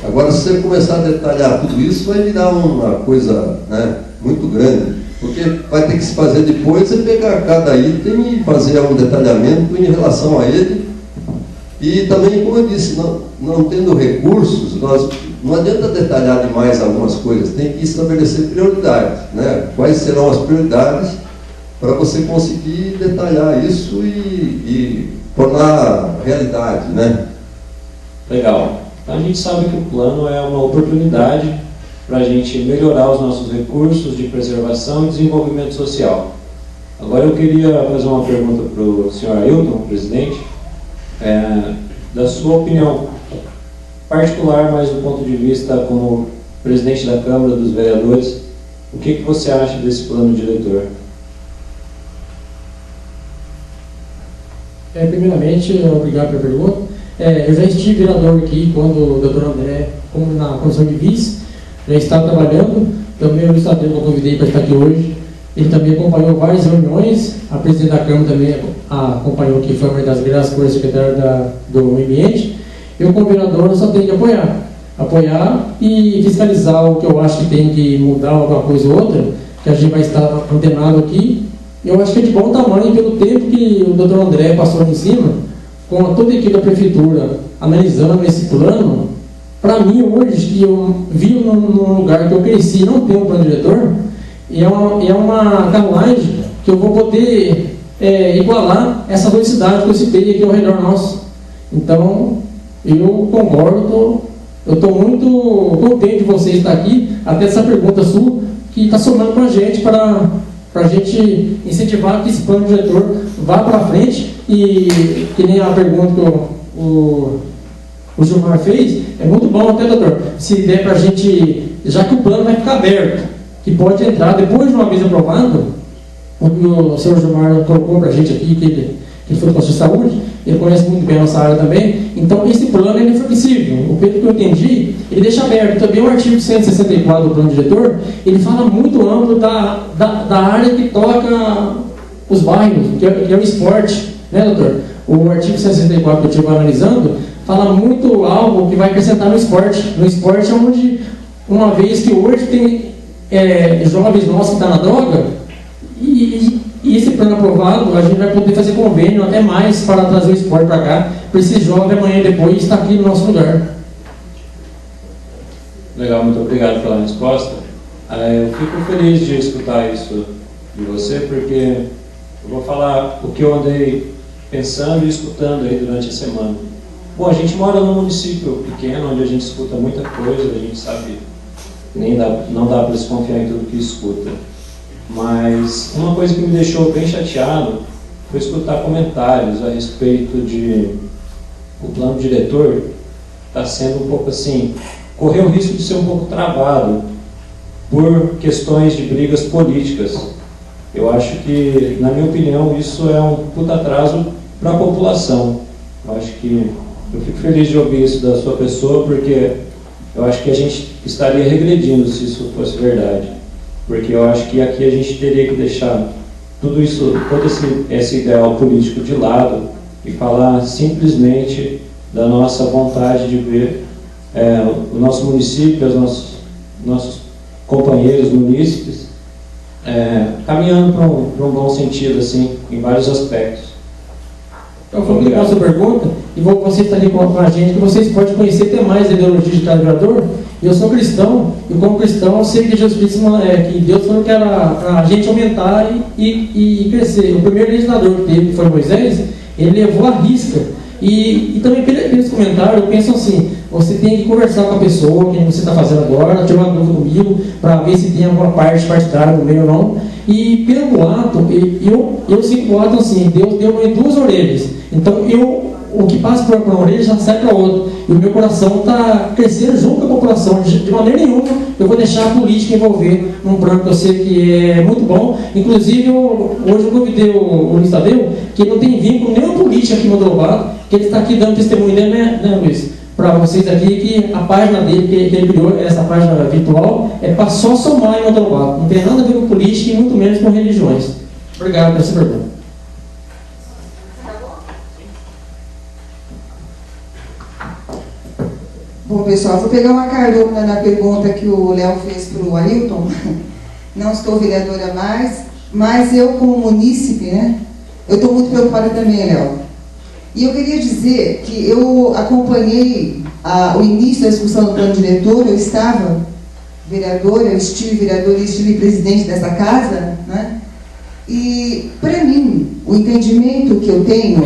S4: Agora, se você começar a detalhar tudo isso, vai virar uma coisa, né, muito grande, porque vai ter que se fazer depois é pegar cada item e fazer um detalhamento em relação a ele. E também, como eu disse, não tendo recursos, não adianta detalhar demais algumas coisas, tem que estabelecer prioridades, né? Quais serão as prioridades para você conseguir detalhar isso e tornar realidade, né?
S9: Legal. Então a gente sabe que o plano é uma oportunidade para a gente melhorar os nossos recursos de preservação e desenvolvimento social. Agora eu queria fazer uma pergunta para o senhor Ailton, presidente, da sua opinião particular, mas do ponto de vista como presidente da Câmara dos Vereadores, o que você acha desse plano diretor?
S2: Primeiramente, obrigado pela pergunta. Eu já estive vereador aqui quando o doutor André, como na comissão de vice, já estava trabalhando. Também o Luiz Tadeu, que eu convidei para estar aqui hoje. Ele também acompanhou várias reuniões. A presidente da Câmara também acompanhou, que foi uma das graças por secretário do Ambiente. Eu, como vereador, só tenho que apoiar e fiscalizar o que eu acho que tem que mudar alguma coisa ou outra, que a gente vai estar antenado aqui. Eu acho que é de bom tamanho pelo tempo que o doutor André passou aqui em cima, com toda a equipe da prefeitura analisando esse plano. Para mim, hoje, que eu vivo num lugar que eu cresci e não tenho um plano diretor, é uma carruagem que eu vou poder igualar essa velocidade que eu citei aqui ao redor nosso. Então, eu concordo, Eu estou muito contente de você estar aqui, até essa pergunta sua, que está somando para a gente, para a gente incentivar que esse plano diretor vá para frente. E que nem a pergunta que o Gilmar fez, é muito bom até, doutor, se der para a gente, já que o plano vai ficar aberto, que pode entrar, depois de uma vez aprovado, o que o senhor Gilmar colocou para a gente aqui, que ele foi do Conselho de Saúde, ele conhece muito bem a nossa área também, então esse plano ele é flexível. O pelo que eu entendi, ele deixa aberto. Também o artigo 164 do plano diretor, ele fala muito amplo da área que toca os bairros, que é o esporte, né, doutor? O artigo 164 que eu estive analisando, fala muito algo que vai acrescentar no esporte. No esporte é onde, uma vez que hoje tem jovens nossos que estão na droga, e esse plano aprovado, a gente vai poder fazer convênio até mais para trazer o esporte para cá, para esse jovem amanhã e depois estar aqui no nosso lugar.
S9: Legal, muito obrigado pela resposta. Eu fico feliz de escutar isso de você, porque eu vou falar o que eu andei pensando e escutando aí durante a semana. Bom, a gente mora num município pequeno, onde a gente escuta muita coisa, a gente sabe que não dá para se confiar em tudo que escuta. Mas uma coisa que me deixou bem chateado foi escutar comentários a respeito de o plano diretor está sendo um pouco assim, correu o risco de ser um pouco travado por questões de brigas políticas. Eu acho que, na minha opinião, isso é um puta atraso para a população. Eu acho que eu fico feliz de ouvir isso da sua pessoa, porque eu acho que a gente estaria regredindo se isso fosse verdade. Porque eu acho que aqui a gente teria que deixar tudo isso, todo esse ideal político de lado e falar simplesmente da nossa vontade de ver o nosso município, os nossos companheiros munícipes caminhando para um bom sentido, assim, em vários aspectos.
S2: Eu vou ligar a sua pergunta e você está ali com a gente, que vocês podem conhecer até mais a ideologia de cada vereador. Eu sou cristão, e como cristão eu sei que Jesus disse que Deus falou que era para a gente aumentar e crescer. O primeiro legislador que teve, que foi Moisés, ele levou a risca. E também pelos comentários, eu penso assim, você tem que conversar com a pessoa, que você está fazendo agora, tirar uma dúvida comigo, para ver se tem alguma parte partidária no meio ou não. E pelo boato, eu sinto boato assim, Deus deu em duas orelhas. Então o que passa por uma orelha já sai para outra. E o meu coração está crescendo junto com a população. De maneira nenhuma eu vou deixar a política envolver num plano que eu sei que é muito bom. Inclusive, hoje eu convidei o Luiz Tadeu, que não tem vínculo nenhum político aqui no Lobato, que ele está aqui dando testemunho dele, né, Luiz? Para vocês aqui, que a página dele, que ele criou, essa página virtual, é para só somar em outro lado. Não tem nada a ver com política e muito menos com religiões. Obrigado por essa pergunta.
S11: Bom, pessoal, vou pegar uma carona na pergunta que o Léo fez para o Ailton. Não estou vereadora mais, mas eu, como munícipe, né, eu estou muito preocupada também, Léo. E eu queria dizer que eu acompanhei o início da discussão do plano diretor, eu estava vereadora, eu estive vereadora e estive presidente dessa casa, né? E, para mim, o entendimento que eu tenho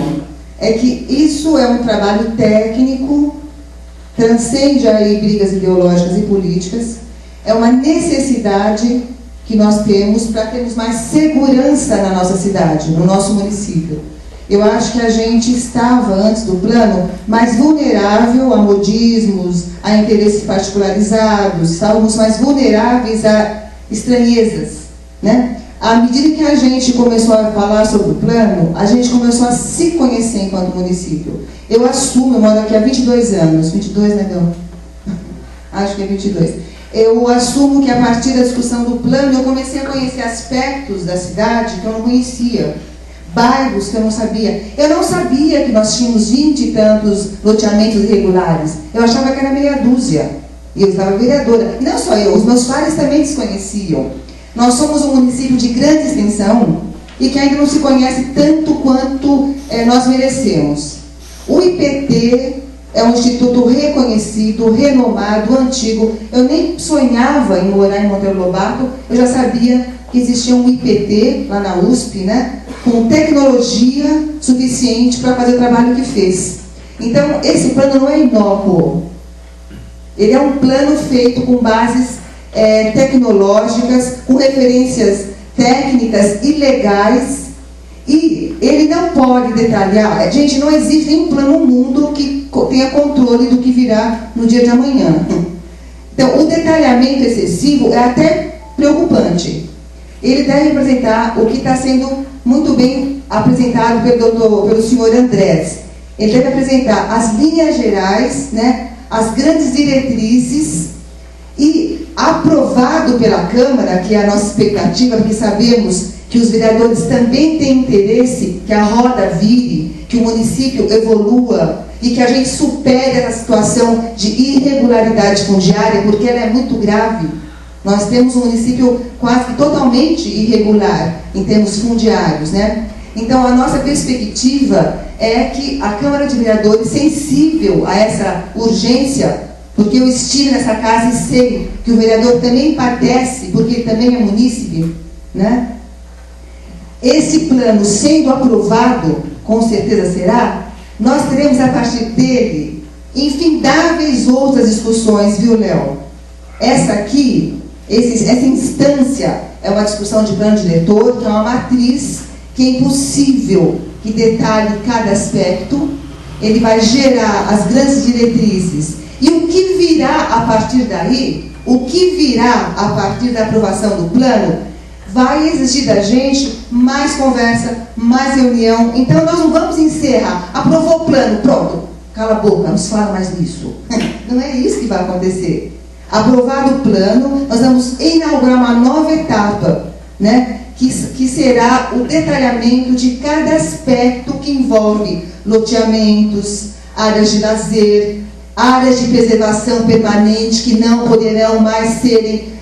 S11: é que isso é um trabalho técnico, transcende aí brigas ideológicas e políticas, é uma necessidade que nós temos para termos mais segurança na nossa cidade, no nosso município. Eu acho que a gente estava, antes do plano, mais vulnerável a modismos, a interesses particularizados, estávamos mais vulneráveis a estranhezas, né? À medida que a gente começou a falar sobre o plano, a gente começou a se conhecer enquanto município. Eu assumo, eu moro aqui há 22 anos, 22, né, Dão? Acho que é 22. Eu assumo que a partir da discussão do plano, eu comecei a conhecer aspectos da cidade que eu não conhecia. Bairros que eu não sabia. Eu não sabia que nós tínhamos 20 e tantos loteamentos irregulares. Eu achava que era meia dúzia. E eu estava vereadora. E não só eu, os meus pais também desconheciam. Nós somos um município de grande extensão e que ainda não se conhece tanto quanto nós merecemos. O IPT é um instituto reconhecido, renomado, antigo. Eu nem sonhava em morar em Monteiro Lobato, eu já sabia que existia um IPT lá na USP, né, com tecnologia suficiente para fazer o trabalho que fez. Então, esse plano não é inócuo. Ele é um plano feito com bases tecnológicas, com referências técnicas e legais, e ele não pode detalhar. Gente, não existe nenhum plano no mundo que tenha controle do que virá no dia de amanhã. Então, o detalhamento excessivo é até preocupante. Ele deve apresentar o que está sendo muito bem apresentado pelo senhor Andrés. Ele deve apresentar as linhas gerais, né, as grandes diretrizes, e aprovado pela Câmara, que é a nossa expectativa, porque sabemos que os vereadores também têm interesse que a roda vire, que o município evolua e que a gente supere essa situação de irregularidade fundiária, porque ela é muito grave. Nós temos um município quase que totalmente irregular em termos fundiários, né? Então, a nossa perspectiva é que a Câmara de Vereadores, sensível a essa urgência, porque eu estive nessa casa e sei que o vereador também padece, porque ele também é munícipe, né? Esse plano sendo aprovado, com certeza será, nós teremos a partir dele infindáveis outras discussões, viu, Léo? Essa aqui, essa instância é uma discussão de plano diretor, que é uma matriz que é impossível que detalhe cada aspecto. Ele vai gerar as grandes diretrizes. E o que virá a partir daí, o que virá a partir da aprovação do plano, vai exigir da gente mais conversa, mais reunião. Então, nós não vamos encerrar. Aprovou o plano, pronto, cala a boca, não se fala mais nisso. Não é isso que vai acontecer. Aprovado o plano, nós vamos inaugurar uma nova etapa, né, que será o detalhamento de cada aspecto que envolve loteamentos, áreas de lazer, áreas de preservação permanente que não poderão mais serem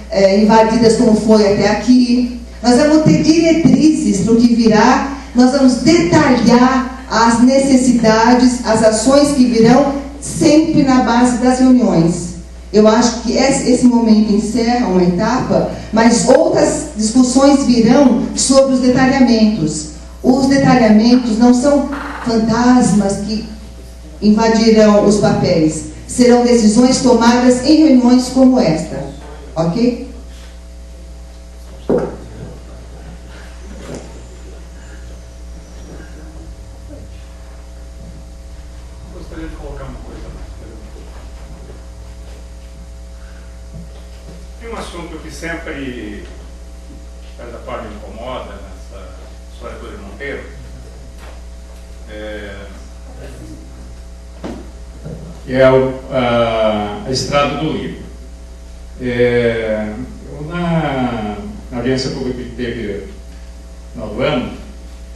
S11: invadidas como foi até aqui. Nós vamos ter diretrizes para o que virá, nós vamos detalhar as necessidades, as ações que virão, sempre na base das reuniões. Eu acho que esse momento encerra uma etapa, mas outras discussões virão sobre os detalhamentos. Os detalhamentos não são fantasmas que invadirão os papéis. Serão decisões tomadas em reuniões como esta. Ok?
S8: Gostaria de colocar uma coisa mais. Tem um assunto que sempre, de certa forma, me incomoda nessa história toda de Monteiro. Que é a Estrada do Livro. Na audiência pública que teve no final do ano,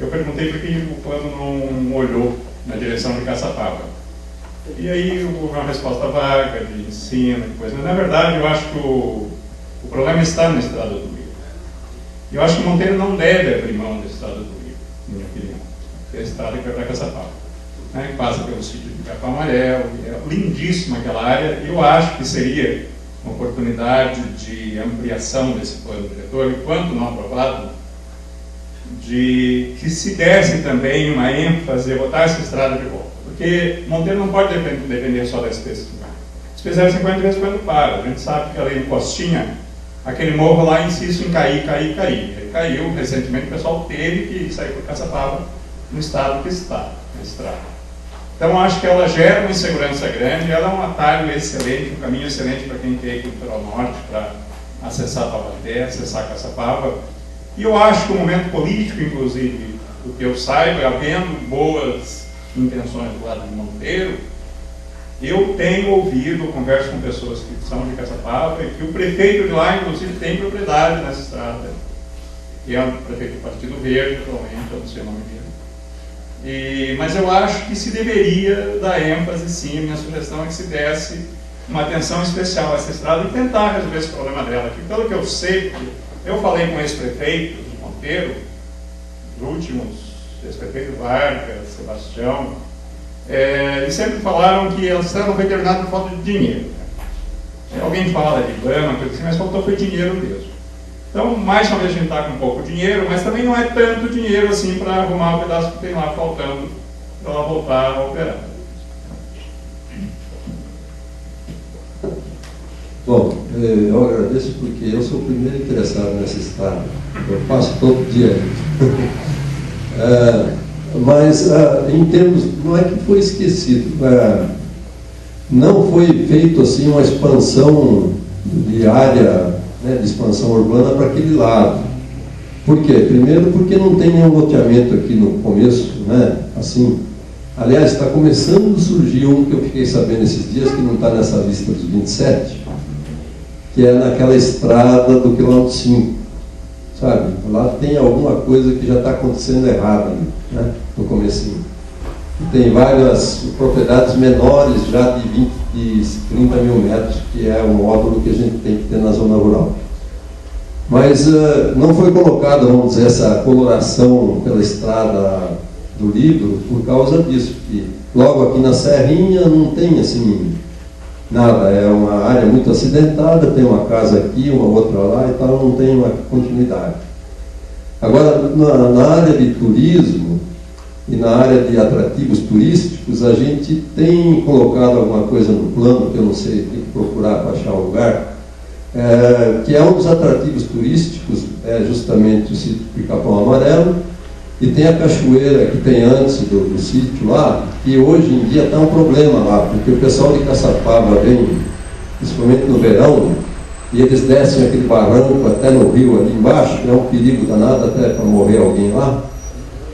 S8: eu perguntei por que o plano não olhou na direção de Caçapava. E aí houve uma resposta vaga, de ensino e coisa. Mas, na verdade, eu acho que o problema está na Estrada do Livro. E eu acho que Monteiro não deve abrir mão da Estrada do Livro, na minha opinião. É a estrada que vai para Caçapava, né, que passa pelo sítio de Capão Amarelo. É lindíssima aquela área. Eu acho que seria uma oportunidade de ampliação desse plano diretor, enquanto não aprovado, de que se desse também uma ênfase a botar essa estrada de volta. Porque Monteiro não pode depender só da SP-050. SP-050 de vez em quando para. A gente sabe que ali em Costinha, aquele morro lá insiste em cair. Ele caiu recentemente, o pessoal teve que sair por Caçapava no estado que está, na estrada. Então, acho que ela gera uma insegurança grande, ela é um atalho excelente, um caminho excelente para quem quer ir para o litoral norte, para acessar Taubaté, acessar Caçapava. E eu acho que o momento político, inclusive, do que eu saiba, havendo boas intenções do lado de Monteiro, eu tenho ouvido, converso com pessoas que são de Caçapava, e que o prefeito de lá, inclusive, tem propriedade nessa estrada, que é o prefeito do Partido Verde, atualmente, eu não sei o nome dele. Mas eu acho que se deveria dar ênfase, sim, a minha sugestão é que se desse uma atenção especial a essa estrada e tentar resolver esse problema dela. Que, pelo que eu sei, eu falei com ex-prefeitos de Monteiro, os últimos, ex-prefeito Vargas, Sebastião, eles sempre falaram que a estrada não foi terminada por falta de dinheiro. Alguém fala de plano, coisa assim, mas faltou foi dinheiro mesmo. Então, mais uma vez a gente está com pouco dinheiro, mas também não é tanto dinheiro assim para arrumar o pedaço que tem lá faltando para ela voltar a operar.
S4: eu agradeço porque eu sou o primeiro interessado nessa estrada. Eu faço todo dia. Mas, em termos, não é que foi esquecido. Não foi feito assim uma expansão de área, né, de expansão urbana para aquele lado. Por quê? Primeiro porque não tem nenhum loteamento aqui no começo, né? Assim, aliás, está começando a surgir um que eu fiquei sabendo esses dias, que não está nessa lista dos 27, que é naquela estrada do quilômetro 5, sabe? Lá tem alguma coisa que já está acontecendo errada, né? No comecinho. Tem várias propriedades menores já de 20 e 30 mil metros, que é o módulo que a gente tem que ter na zona rural. Mas não foi colocada, vamos dizer, essa coloração pela estrada do livro por causa disso, que logo aqui na Serrinha não tem assim nada, é uma área muito acidentada, tem uma casa aqui, uma outra lá e tal, não tem uma continuidade. Agora, na área de turismo e na área de atrativos turísticos, a gente tem colocado alguma coisa no plano, que eu não sei, tem que procurar para achar o lugar, que é um dos atrativos turísticos, é justamente o sítio Pica-Pau Amarelo, e tem a cachoeira que tem antes do sítio lá, que hoje em dia está um problema lá, porque o pessoal de Caçapava vem, principalmente no verão, e eles descem aquele barranco até no rio ali embaixo, que é um perigo danado até para morrer alguém lá,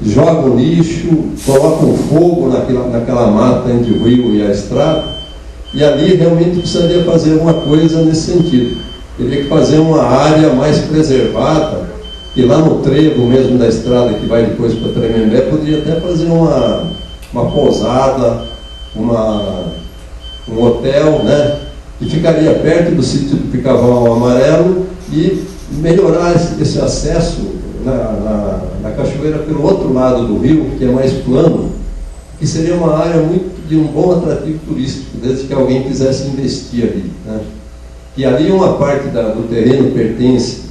S4: jogam lixo, colocam fogo naquela mata entre o rio e a estrada, e ali realmente precisaria fazer alguma coisa nesse sentido. Teria que fazer uma área mais preservada, e lá no trevo mesmo da estrada que vai depois para Tremembé, poderia até fazer uma pousada, um hotel, né, que ficaria perto do sítio do Pica-Pau Amarelo e melhorar esse acesso na cachoeira pelo outro lado do rio, que é mais plano, que seria uma área de um bom atrativo turístico, desde que alguém quisesse investir ali, né. E ali uma parte do terreno pertence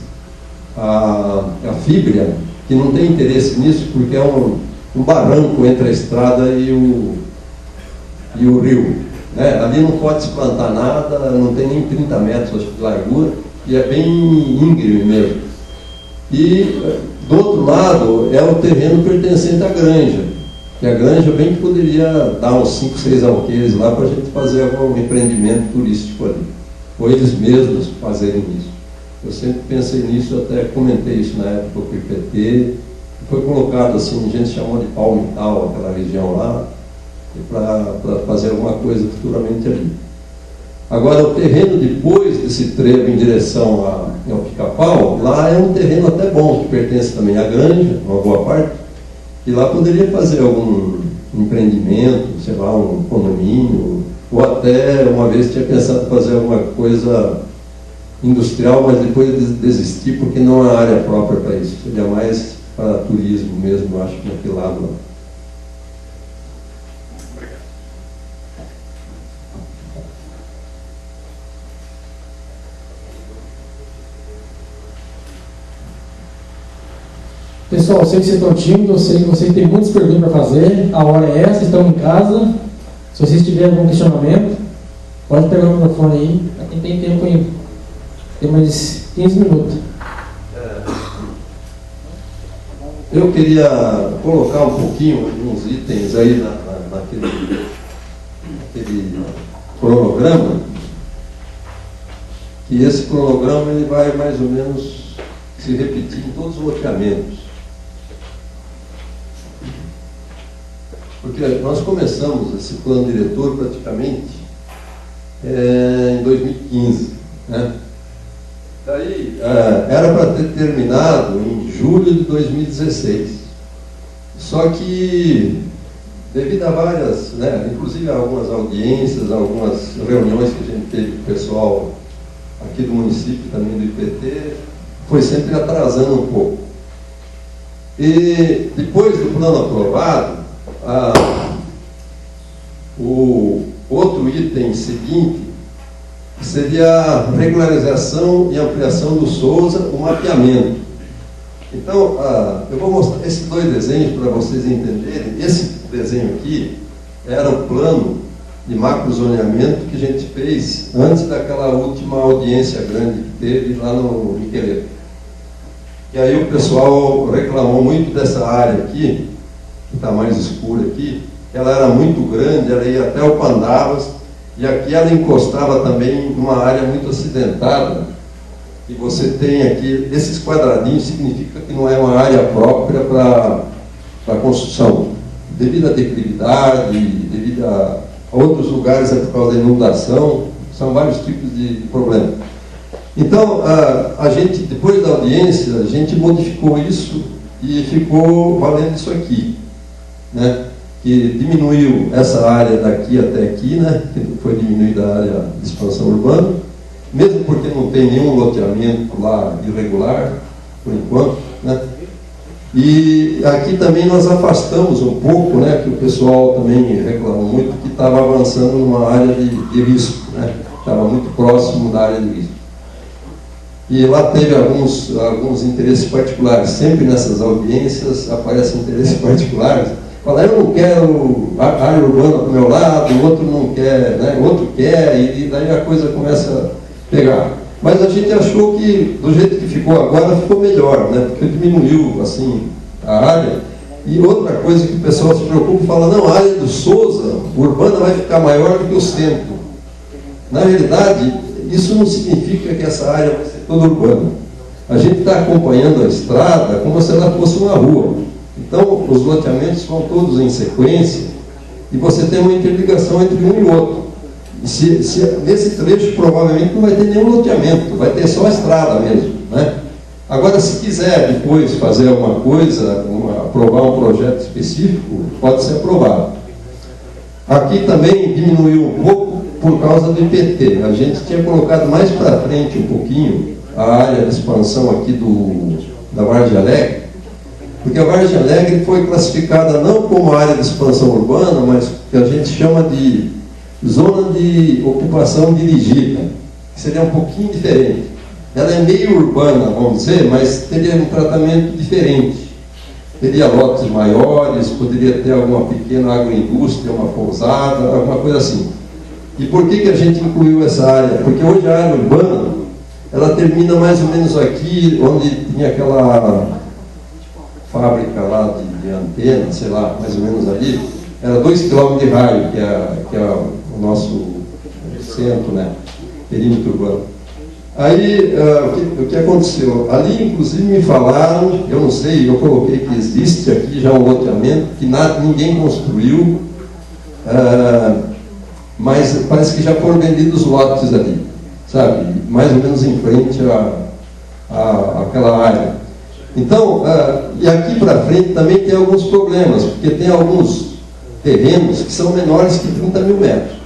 S4: à Fíbria, que não tem interesse nisso, porque é um barranco entre a estrada e o rio, né? Ali não pode se plantar nada, não tem nem 30 metros acho, de largura, e é bem íngreme mesmo. E do outro lado é o terreno pertencente à granja, que a granja bem que poderia dar uns 5, 6 alqueires lá para a gente fazer algum empreendimento turístico ali, ou eles mesmos fazerem isso. Eu sempre pensei nisso, até comentei isso na época do IPT, foi colocado assim, a gente chamou de Palmital, aquela região lá, para fazer alguma coisa futuramente ali. Agora, o terreno depois desse trevo em direção ao Pica-Pau, lá é um terreno até bom, que pertence também à granja, uma boa parte, e lá poderia fazer algum empreendimento, sei lá, um condomínio, ou até uma vez tinha pensado fazer alguma coisa industrial, mas depois desistir porque não há área própria para isso, seria mais para turismo mesmo, acho que naquele lado lá.
S2: Pessoal, eu sei que vocês estão tímidos, eu sei que vocês têm muitas perguntas para fazer, a hora é essa, estão em casa. Se vocês tiverem algum questionamento, pode pegar o microfone aí, para quem tem tempo ainda. Tem mais 15 minutos.
S4: Eu queria colocar um pouquinho alguns itens aí naquele cronograma, que esse cronograma ele vai mais ou menos se repetir em todos os loteamentos. Porque nós começamos esse plano diretor praticamente em 2015, né? Daí, era para ter terminado em julho de 2016. Só que, devido a várias, né, inclusive a algumas audiências, algumas reuniões que a gente teve com o pessoal aqui do município, também do IPT, foi sempre atrasando um pouco. E depois do plano aprovado, o outro item seguinte seria a regularização e ampliação do Souza, o mapeamento. Então, eu vou mostrar esses dois desenhos para vocês entenderem. Esse desenho aqui era o plano de macrozoneamento que a gente fez antes daquela última audiência grande que teve lá no Miqueleto. E aí o pessoal reclamou muito dessa área aqui, que está mais escura aqui. Ela era muito grande, ela ia até o Pandavas, e aqui ela encostava também numa área muito acidentada. E você tem aqui, esses quadradinhos significa que não é uma área própria para construção. Devido à declividade, devido a outros lugares é por causa da inundação, são vários tipos de problemas. Então, a gente, depois da audiência, a gente modificou isso e ficou valendo isso aqui, né? Que diminuiu essa área daqui até aqui, né? Que foi diminuída a área de expansão urbana, mesmo porque não tem nenhum loteamento lá irregular, por enquanto, né? E aqui também nós afastamos um pouco, né? Que o pessoal também reclamou muito que estava avançando numa área de risco, né? Estava muito próximo da área de risco. E lá teve alguns interesses particulares. Sempre nessas audiências aparecem interesses particulares. Fala, eu não quero a área urbana para o meu lado, o outro não quer, né? O outro quer, e daí a coisa começa a pegar. Mas a gente achou que, do jeito que ficou agora, ficou melhor, né? Porque diminuiu, assim, a área. E outra coisa que o pessoal se preocupa, fala, não, a área do Souza, urbana, vai ficar maior do que o centro. Na realidade, isso não significa que essa área vai ser toda urbana. A gente está acompanhando a estrada como se ela fosse uma rua. Então, os loteamentos vão todos em sequência e você tem uma interligação entre um e outro. E nesse trecho, provavelmente, não vai ter nenhum loteamento, vai ter só a estrada mesmo, né? Agora, se quiser depois fazer alguma coisa, aprovar um projeto específico, pode ser aprovado. Aqui também diminuiu um pouco por causa do IPT. A gente tinha colocado mais para frente um pouquinho a área de expansão aqui da Vargem Alegre, porque a Vargem Alegre foi classificada não como área de expansão urbana, mas que a gente chama de zona de ocupação dirigida, que seria um pouquinho diferente. Ela é meio urbana, vamos dizer, mas teria um tratamento diferente. Teria lotes maiores, poderia ter alguma pequena agroindústria, uma pousada, alguma coisa assim. E por que a gente incluiu essa área? Porque hoje a área urbana, ela termina mais ou menos aqui, onde tinha aquela fábrica lá de antena, sei lá, mais ou menos ali, era 2 km de raio, que é o nosso centro, né? Perímetro urbano. Aí, o que aconteceu? Ali, inclusive, me falaram, eu não sei, eu coloquei que existe aqui já um loteamento, que ninguém construiu, mas parece que já foram vendidos lotes ali, sabe? Mais ou menos em frente àquela área. Então, e aqui para frente também tem alguns problemas, porque tem alguns terrenos que são menores que 30 mil metros,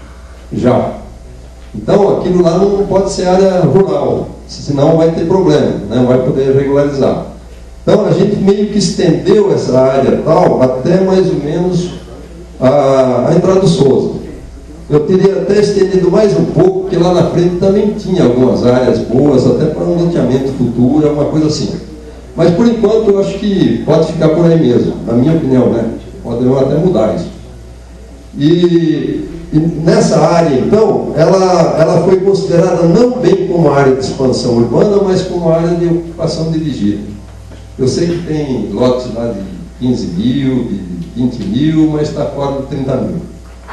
S4: já. Então, aquilo lá não pode ser área rural, senão vai ter problema, né? Não vai poder regularizar. Então, a gente meio que estendeu essa área tal até mais ou menos a entrada do Souza. Eu teria até estendido mais um pouco, porque lá na frente também tinha algumas áreas boas, até para um loteamento futuro, uma coisa assim. Mas, por enquanto, eu acho que pode ficar por aí mesmo, na minha opinião, né? Podemos até mudar isso. E nessa área, então, ela foi considerada não bem como área de expansão urbana, mas como área de ocupação dirigida. Eu sei que tem lotes lá de 15 mil, de 20 mil, mas está fora de 30 mil.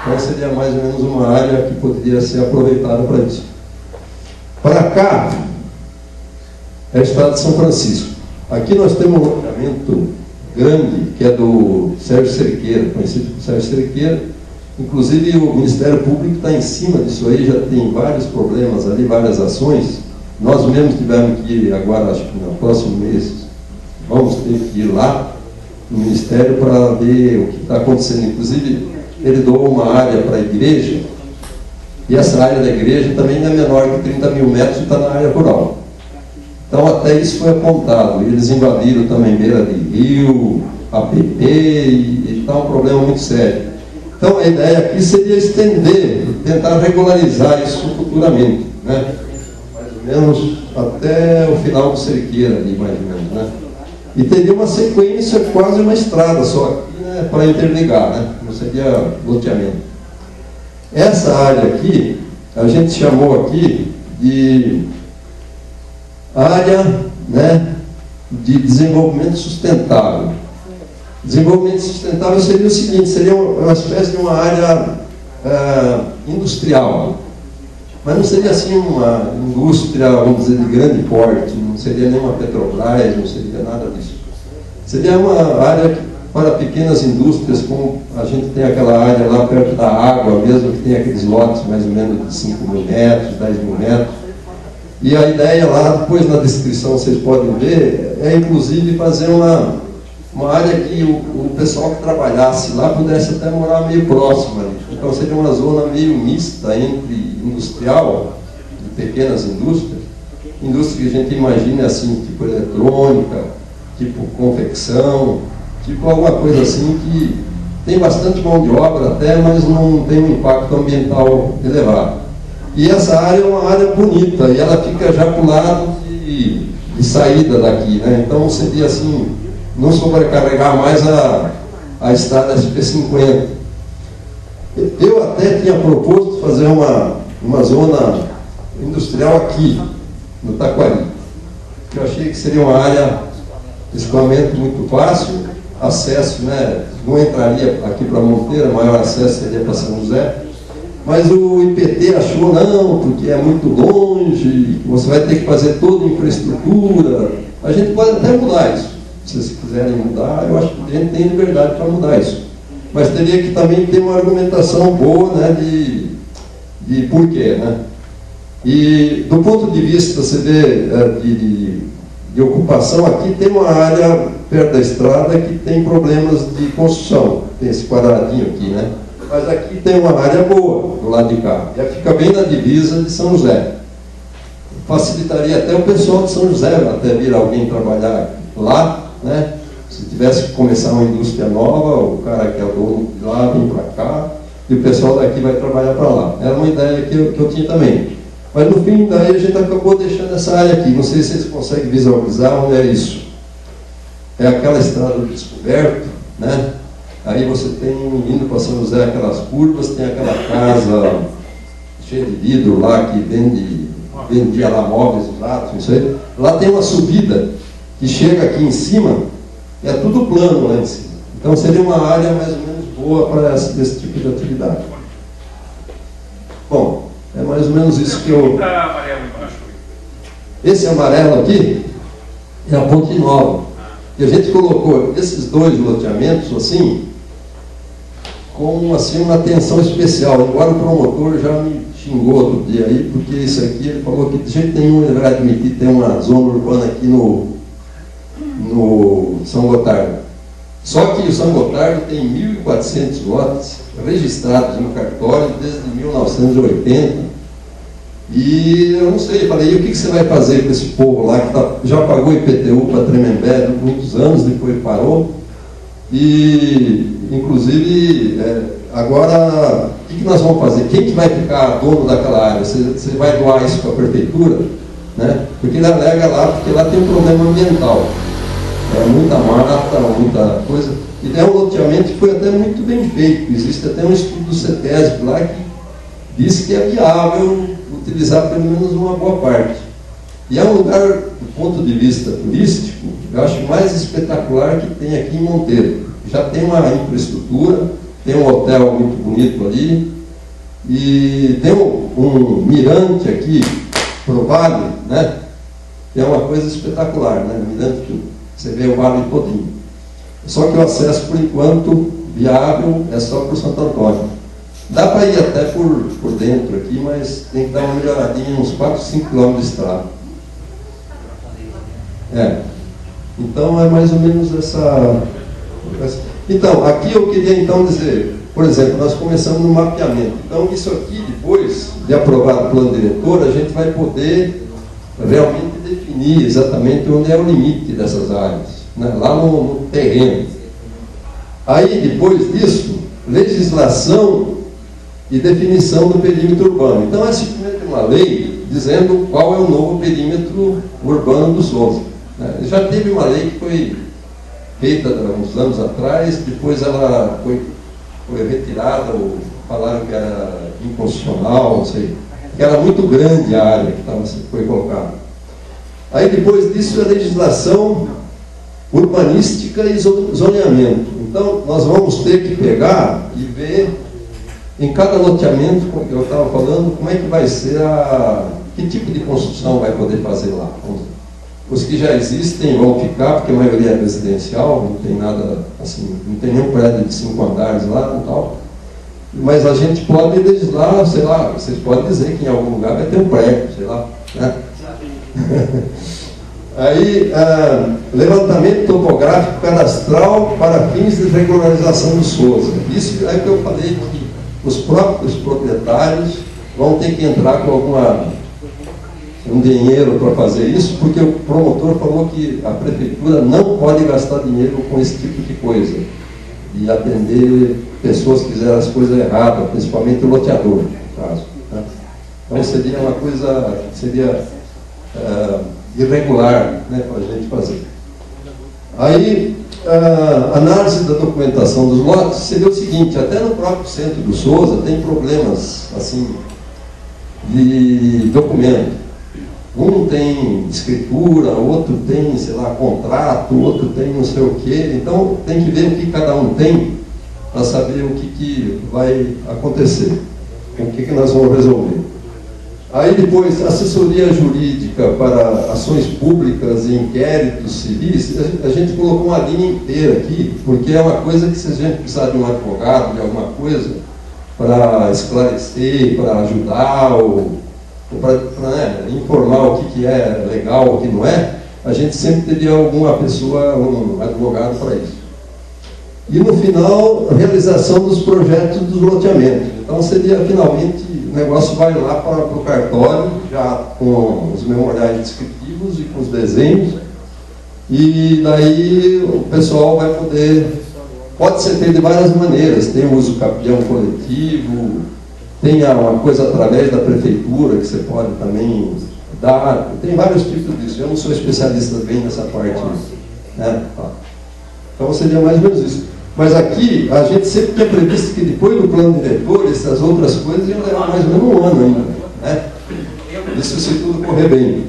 S4: Então seria mais ou menos uma área que poderia ser aproveitada para isso. Para cá, é o estado de São Francisco. Aqui nós temos um loteamento grande, que é do Sérgio Cerqueira, conhecido como Sérgio Cerqueira. Inclusive o Ministério Público está em cima disso aí, já tem vários problemas ali, várias ações. Nós mesmos tivemos que ir agora, acho que no próximo mês, vamos ter que ir lá no Ministério para ver o que está acontecendo. Inclusive, ele doou uma área para a igreja, e essa área da igreja também não é menor que 30 mil metros e está na área rural. Então, até isso foi apontado. Eles invadiram também beira de rio, APP, e está um problema muito sério. Então, a ideia aqui seria estender, tentar regularizar isso futuramente, né? Mais ou menos até o final do Cerqueira, ali, mais ou menos, né? E teria uma sequência, quase uma estrada só aqui, né, para interligar, né? Não seria loteamento. Essa área aqui, a gente chamou aqui de área, né, de desenvolvimento sustentável. Desenvolvimento sustentável seria o seguinte, seria uma espécie de uma área industrial, mas não seria assim uma indústria, vamos dizer, de grande porte, não seria nenhuma Petrobras, não seria nada disso. Seria uma área para pequenas indústrias, como a gente tem aquela área lá perto da água mesmo, que tem aqueles lotes mais ou menos de 5 mil metros, 10 mil metros. E a ideia lá, depois na descrição vocês podem ver, é inclusive fazer uma área que o pessoal que trabalhasse lá pudesse até morar meio próximo ali. Então seria uma zona meio mista entre industrial, de pequenas indústrias, indústria que a gente imagina assim, tipo eletrônica, tipo confecção, tipo alguma coisa assim que tem bastante mão de obra até, mas não tem um impacto ambiental elevado. E essa área é uma área bonita, e ela fica já para o lado de saída daqui, né? Então seria assim, não sobrecarregar mais a estrada SP50. Eu até tinha proposto fazer uma zona industrial aqui, no Taquari, que eu achei que seria uma área de escoamento muito fácil, acesso, né, não entraria aqui para Monteiro, o maior acesso seria para São José, mas o IPT achou não, porque é muito longe, você vai ter que fazer toda a infraestrutura. A gente pode até mudar isso, se vocês quiserem mudar, eu acho que a gente tem liberdade para mudar isso, mas teria que também ter uma argumentação boa, né, de porquê, né? E do ponto de vista, você vê, de ocupação, aqui tem uma área perto da estrada que tem problemas de construção, tem esse quadradinho aqui, né? Mas aqui tem uma área boa do lado de cá, e fica bem na divisa de São José. Facilitaria até o pessoal de São José, até vir alguém trabalhar lá, né? Se tivesse que começar uma indústria nova, o cara que é dono de lá vem para cá, e o pessoal daqui vai trabalhar para lá. Era uma ideia que eu tinha também. Mas no fim, daí a gente acabou deixando essa área aqui. Não sei se vocês conseguem visualizar onde é isso. É aquela estrada do descoberto, né? Aí você tem, indo para São José, aquelas curvas, tem aquela casa cheia de vidro lá que vendia lá móveis usados, isso aí. Lá tem uma subida que chega aqui em cima, é tudo plano lá em cima. Então seria uma área mais ou menos boa para esse tipo de atividade. Bom, é mais ou menos isso que eu... Esse amarelo aqui é a Ponte Nova. E a gente colocou esses dois loteamentos assim, com assim, uma atenção especial. Embora o promotor já me xingou outro dia aí, porque isso aqui ele falou que de jeito nenhum ele vai admitir ter uma zona urbana aqui no São Gotardo. Só que o São Gotardo tem 1.400 lotes registrados no cartório desde 1980. E eu não sei, falei, e o que você vai fazer com esse povo lá que já pagou IPTU para Tremembé por muitos anos, depois parou? E, inclusive, agora, o que nós vamos fazer? Quem que vai ficar dono daquela área? Você vai doar isso para a prefeitura? Né? Porque ele alega lá, porque lá tem um problema ambiental. Muita mata, muita coisa. E tem um loteamento que foi até muito bem feito. Existe até um estudo do CETESB lá que diz que é viável utilizar pelo menos uma boa parte. E é um lugar, do ponto de vista turístico, eu acho mais espetacular que tem aqui em Monteiro. Já tem uma infraestrutura, tem um hotel muito bonito ali, e tem um mirante aqui, pro vale, né? Que é uma coisa espetacular, né? Mirante que você vê o vale todinho. Só que o acesso, por enquanto, viável, é só por Santo Antônio. Dá para ir até por dentro aqui, mas tem que dar uma melhoradinha, uns 4, 5 km de estrada. Então é mais ou menos essa... Então, aqui eu queria então dizer, por exemplo, nós começamos no mapeamento. Então isso aqui, depois de aprovado o plano diretor, a gente vai poder realmente definir exatamente onde é o limite dessas áreas, né? Lá no terreno. Aí, depois disso, legislação e definição do perímetro urbano. Então é simplesmente uma lei dizendo qual é o novo perímetro urbano do Souza. Já teve uma lei que foi feita há uns anos atrás, depois ela foi retirada, falaram que era inconstitucional, não sei, que era muito grande a área que foi colocada. Aí depois disso a legislação urbanística e zoneamento. Então nós vamos ter que pegar e ver em cada loteamento, como eu estava falando, como é que vai ser que tipo de construção vai poder fazer lá. Os que já existem vão ficar, porque a maioria é residencial, não tem nada assim, não tem nenhum prédio de 5 andares lá e tal. Mas a gente pode legislar, sei lá, vocês podem dizer que em algum lugar vai ter um prédio, sei lá, né? Aí, levantamento topográfico cadastral para fins de regularização do SOSA. Isso é que eu falei que os próprios proprietários vão ter que entrar com um dinheiro para fazer isso, porque o promotor falou que a prefeitura não pode gastar dinheiro com esse tipo de coisa, e atender pessoas que fizeram as coisas erradas, principalmente o loteador, no caso, né? Então seria uma coisa, irregular, né, para a gente fazer. Aí, a análise da documentação dos lotes seria o seguinte: até no próprio centro do Sousa tem problemas assim de documento. Um tem escritura, outro tem, sei lá, contrato, outro tem não sei o quê. Então tem que ver o que cada um tem para saber o que vai acontecer, o que nós vamos resolver. Aí depois, assessoria jurídica para ações públicas e inquéritos civis, a gente colocou uma linha inteira aqui, porque é uma coisa que se a gente precisar de um advogado, de alguma coisa, para esclarecer, para ajudar, ou para informar o que é legal, o que não é, a gente sempre teria alguma pessoa, um advogado para isso. E no final, a realização dos projetos dos loteamentos. Então seria finalmente, o negócio vai lá para o cartório, já com os memoriais descritivos e com os desenhos, e daí o pessoal vai poder, pode ser feito de várias maneiras, tem o uso capião coletivo, tem uma coisa através da prefeitura que você pode também dar, tem vários tipos disso. Eu não sou especialista bem nessa parte, né? Então seria mais ou menos isso. Mas aqui, a gente sempre tinha previsto que depois do plano diretor, essas outras coisas iam levar mais ou menos um ano ainda, né? Isso se tudo correr bem.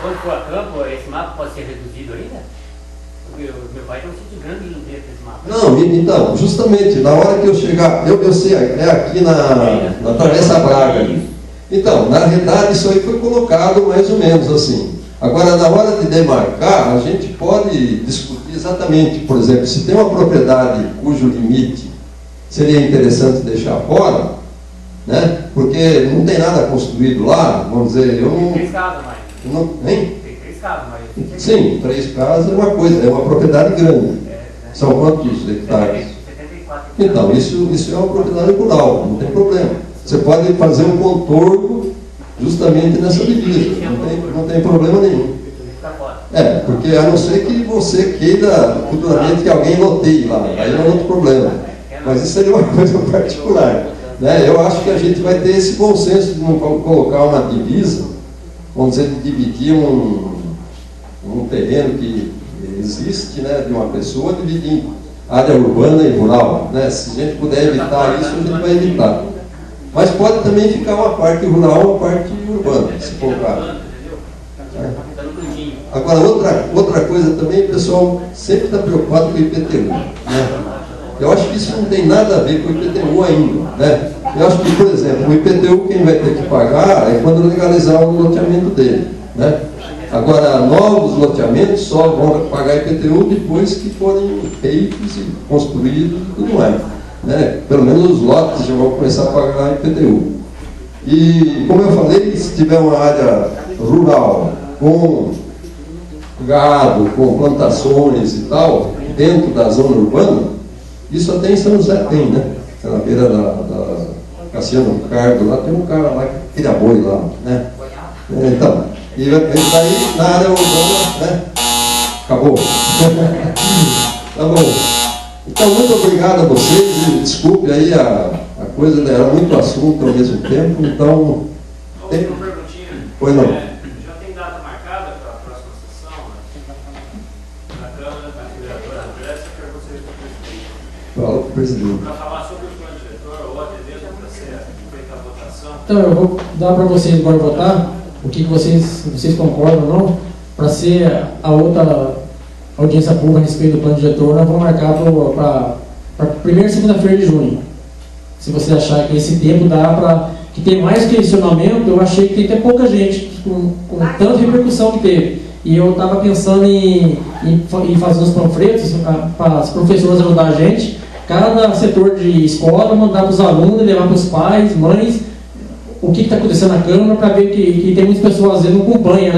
S12: Quando for a campo, esse mapa pode ser reduzido ainda? Porque o meu pai tem um sítio grande no dentro desse mapa.
S4: Não, então, justamente, na hora que eu chegar, eu sei, é aqui na Travessa Braga. Então, na realidade, isso aí foi colocado mais ou menos assim. Agora, na hora de demarcar, a gente pode discutir exatamente, por exemplo, se tem uma propriedade cujo limite seria interessante deixar fora, né? Porque não tem nada construído lá, vamos dizer, eu não...
S12: Tem 3 casas, mas...
S4: Tem
S12: 3 casas, mas...
S4: Sim, 3 casas é uma coisa, é uma propriedade grande. São quantos hectares?
S12: 74.
S4: Então, isso é uma propriedade rural, não tem problema. Você pode fazer um contorno justamente nessa divisa, não tem problema nenhum. Porque a não ser que você queira futuramente que alguém loteie lá, aí não é outro problema. Mas isso seria uma coisa particular, né? Eu acho que a gente vai ter esse bom senso de não colocar uma divisa, vamos dizer, de dividir um terreno que existe, né, de uma pessoa, dividir em área urbana e rural, né? Se a gente puder evitar isso, a gente vai evitar. Mas pode também ficar uma parte rural, uma parte urbana, se colocar. Agora, outra coisa também, o pessoal sempre está preocupado com o IPTU, né? Eu acho que isso não tem nada a ver com o IPTU ainda, né? Eu acho que, por exemplo, o IPTU quem vai ter que pagar é quando legalizar o loteamento dele, né? Agora, novos loteamentos só vão pagar IPTU depois que forem feitos e construídos e tudo mais, né? Pelo menos os lotes já vão começar a pagar IPTU. E, como eu falei, se tiver uma área rural com gado, com plantações e tal, dentro da zona urbana, isso até em São José tem, né? Na beira da Cassiano Cardo, lá tem um cara lá que cria boi lá, né? Então, e daí na área urbana, né? Acabou. Tá bom. Então, muito obrigado a vocês, desculpe aí a coisa, era muito assunto ao mesmo tempo, então... Tem... Pois não.
S12: Já tem data marcada para a próxima sessão, né? Na Câmara, da vereadora Andressa, que é vocês do presidente.
S4: Fala com o presidente.
S12: Para falar sobre o plano diretor ou atender
S2: Então, eu vou dar para vocês agora votar o que vocês concordam ou não, para ser a outra audiência pública a respeito do plano diretor, nós vamos marcar para primeira segunda-feira de junho. Se você achar que esse tempo dá para... que tem mais questionamento, eu achei que tem até pouca gente com tanta repercussão que teve. E eu estava pensando em fazer uns panfletos para as professoras ajudar a gente. Cada setor de escola mandar para os alunos, levar para os pais, mães, o que está acontecendo na Câmara, para ver que tem muitas pessoas às vezes não acompanham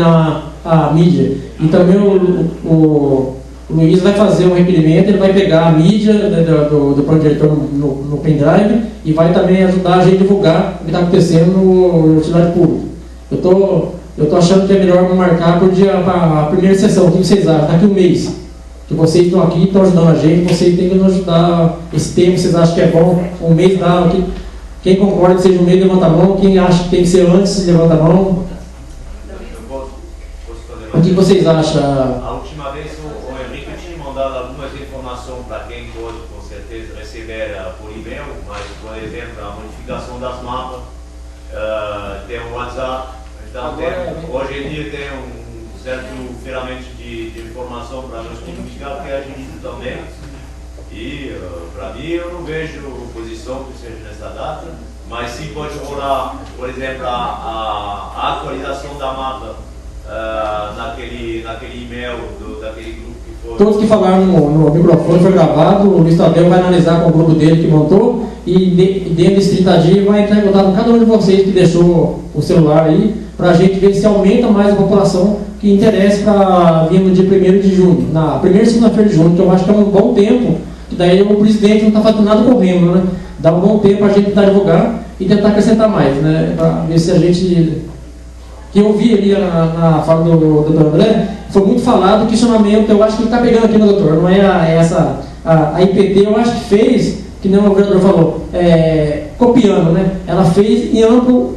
S2: a mídia. E também o Luiz vai fazer um requerimento, ele vai pegar a mídia do plano diretor no pendrive e vai também ajudar a gente a divulgar o que está acontecendo no utilidade pública. Eu estou achando que é melhor marcar para a primeira sessão. O que vocês acham? Daqui a um mês. Que vocês estão aqui, estão ajudando a gente, vocês têm que nos ajudar. Esse tempo, vocês acham que é bom? Um mês dá. Quem concorda que seja um mês, levanta a mão. Quem acha que tem que ser antes, levanta a mão. O que vocês acham?
S13: A última vez o Henrique tinha mandado algumas informações para quem pode, com certeza, receber por e-mail, mas, por exemplo, a modificação das mapas, tem um WhatsApp, então hoje em dia tem um certo ferramenta de informação para nós comunicar, que agiliza também. E, para mim, eu não vejo oposição que seja nessa data, mas sim pode rolar, por exemplo, a atualização da mapa naquele e-mail daquele grupo que foi.
S2: Todos que falaram no microfone foi gravado, o Luiz Tadeu vai analisar com o grupo dele que montou e dentro desses 30 dias vai entrar em contato com cada um de vocês que deixou o celular aí, para a gente ver se aumenta mais a população que interessa para vir no dia 1º de junho, na primeira segunda-feira de junho, que eu acho que é um bom tempo, que daí o presidente não está fazendo nada correndo, né? Dá um bom tempo para a gente tentar divulgar e tentar acrescentar mais, né? Para ver se a gente... Que eu vi ali na fala do Dr. André, foi muito falado o questionamento, eu acho que ele está pegando aqui no doutor, não é a IPT, eu acho que fez, que nem o vereador falou, copiando, né? Ela fez em amplo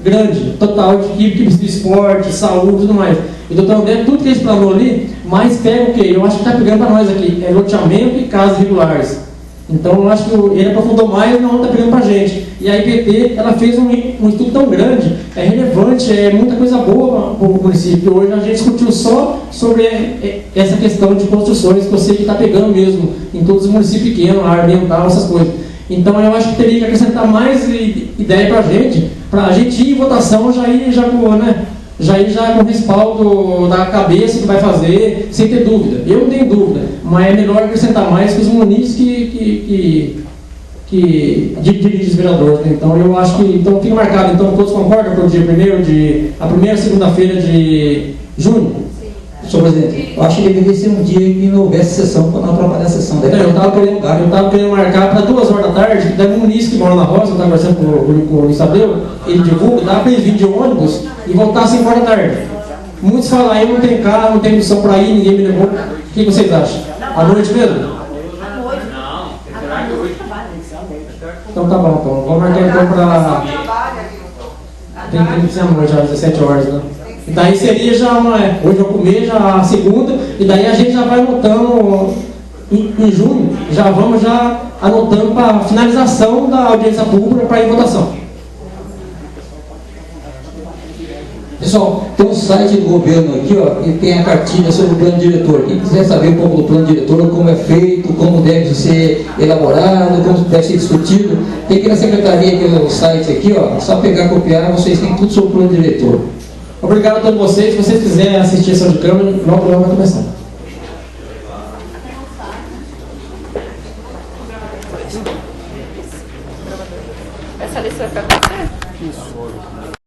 S2: grande, total, de equipes de esporte, saúde e tudo mais. E o doutor André, tudo que ele explanou ali, mas pega o quê? Eu acho que está pegando para nós aqui, é loteamento e casas regulares. Então eu acho que ele aprofundou mais, não está pegando para a gente. E a IPT, ela fez um estudo tão grande, é relevante, é muita coisa boa para o município. Hoje a gente discutiu só sobre essa questão de construções, que eu sei que está pegando mesmo em todos os municípios pequenos, área ambiental, essas coisas. Então eu acho que teria que acrescentar mais ideia para a gente ir em votação já ir com respaldo da cabeça que vai fazer, sem ter dúvida. Eu não tenho dúvida, mas é melhor acrescentar mais que os munícipes que dirigem os vereadores. Né? Então eu acho que fica marcado. Então todos concordam para o dia 1º a primeira segunda-feira de junho?
S7: Senhor presidente, eu acho que deveria ser um dia que não houvesse sessão para não atrapalhar a sessão.
S2: Eu estava querendo marcar para 2 horas da tarde, daí um munícipe que mora na roça, eu estava conversando com o Luiz Tadeu, ele divulga, dá para eles virem de ônibus e voltar às 5 horas da tarde. Muitos falam, eu não tenho carro, não tenho missão para ir, ninguém me levou. O que vocês acham? À noite mesmo? Então tá bom, então. Vamos marcar então para... Tem que ser à noite, às 17 horas, né? E daí seria já hoje eu comer já a segunda, e daí a gente já vai anotando em junho, já vamos já anotando para a finalização da audiência pública para ir em votação.
S7: Pessoal, tem um site do governo aqui, ó, que tem a cartilha sobre o plano diretor. Quem quiser saber um pouco do plano diretor, como é feito, como deve ser elaborado, como deve ser discutido, tem aqui na secretaria, aqui no site aqui, ó, é só pegar, copiar, vocês têm tudo sobre o plano diretor.
S2: Obrigado a todos vocês. Se vocês quiserem assistir a sessão de câmera, logo vai começar.
S6: Essa lista vai ficar com você? Isso.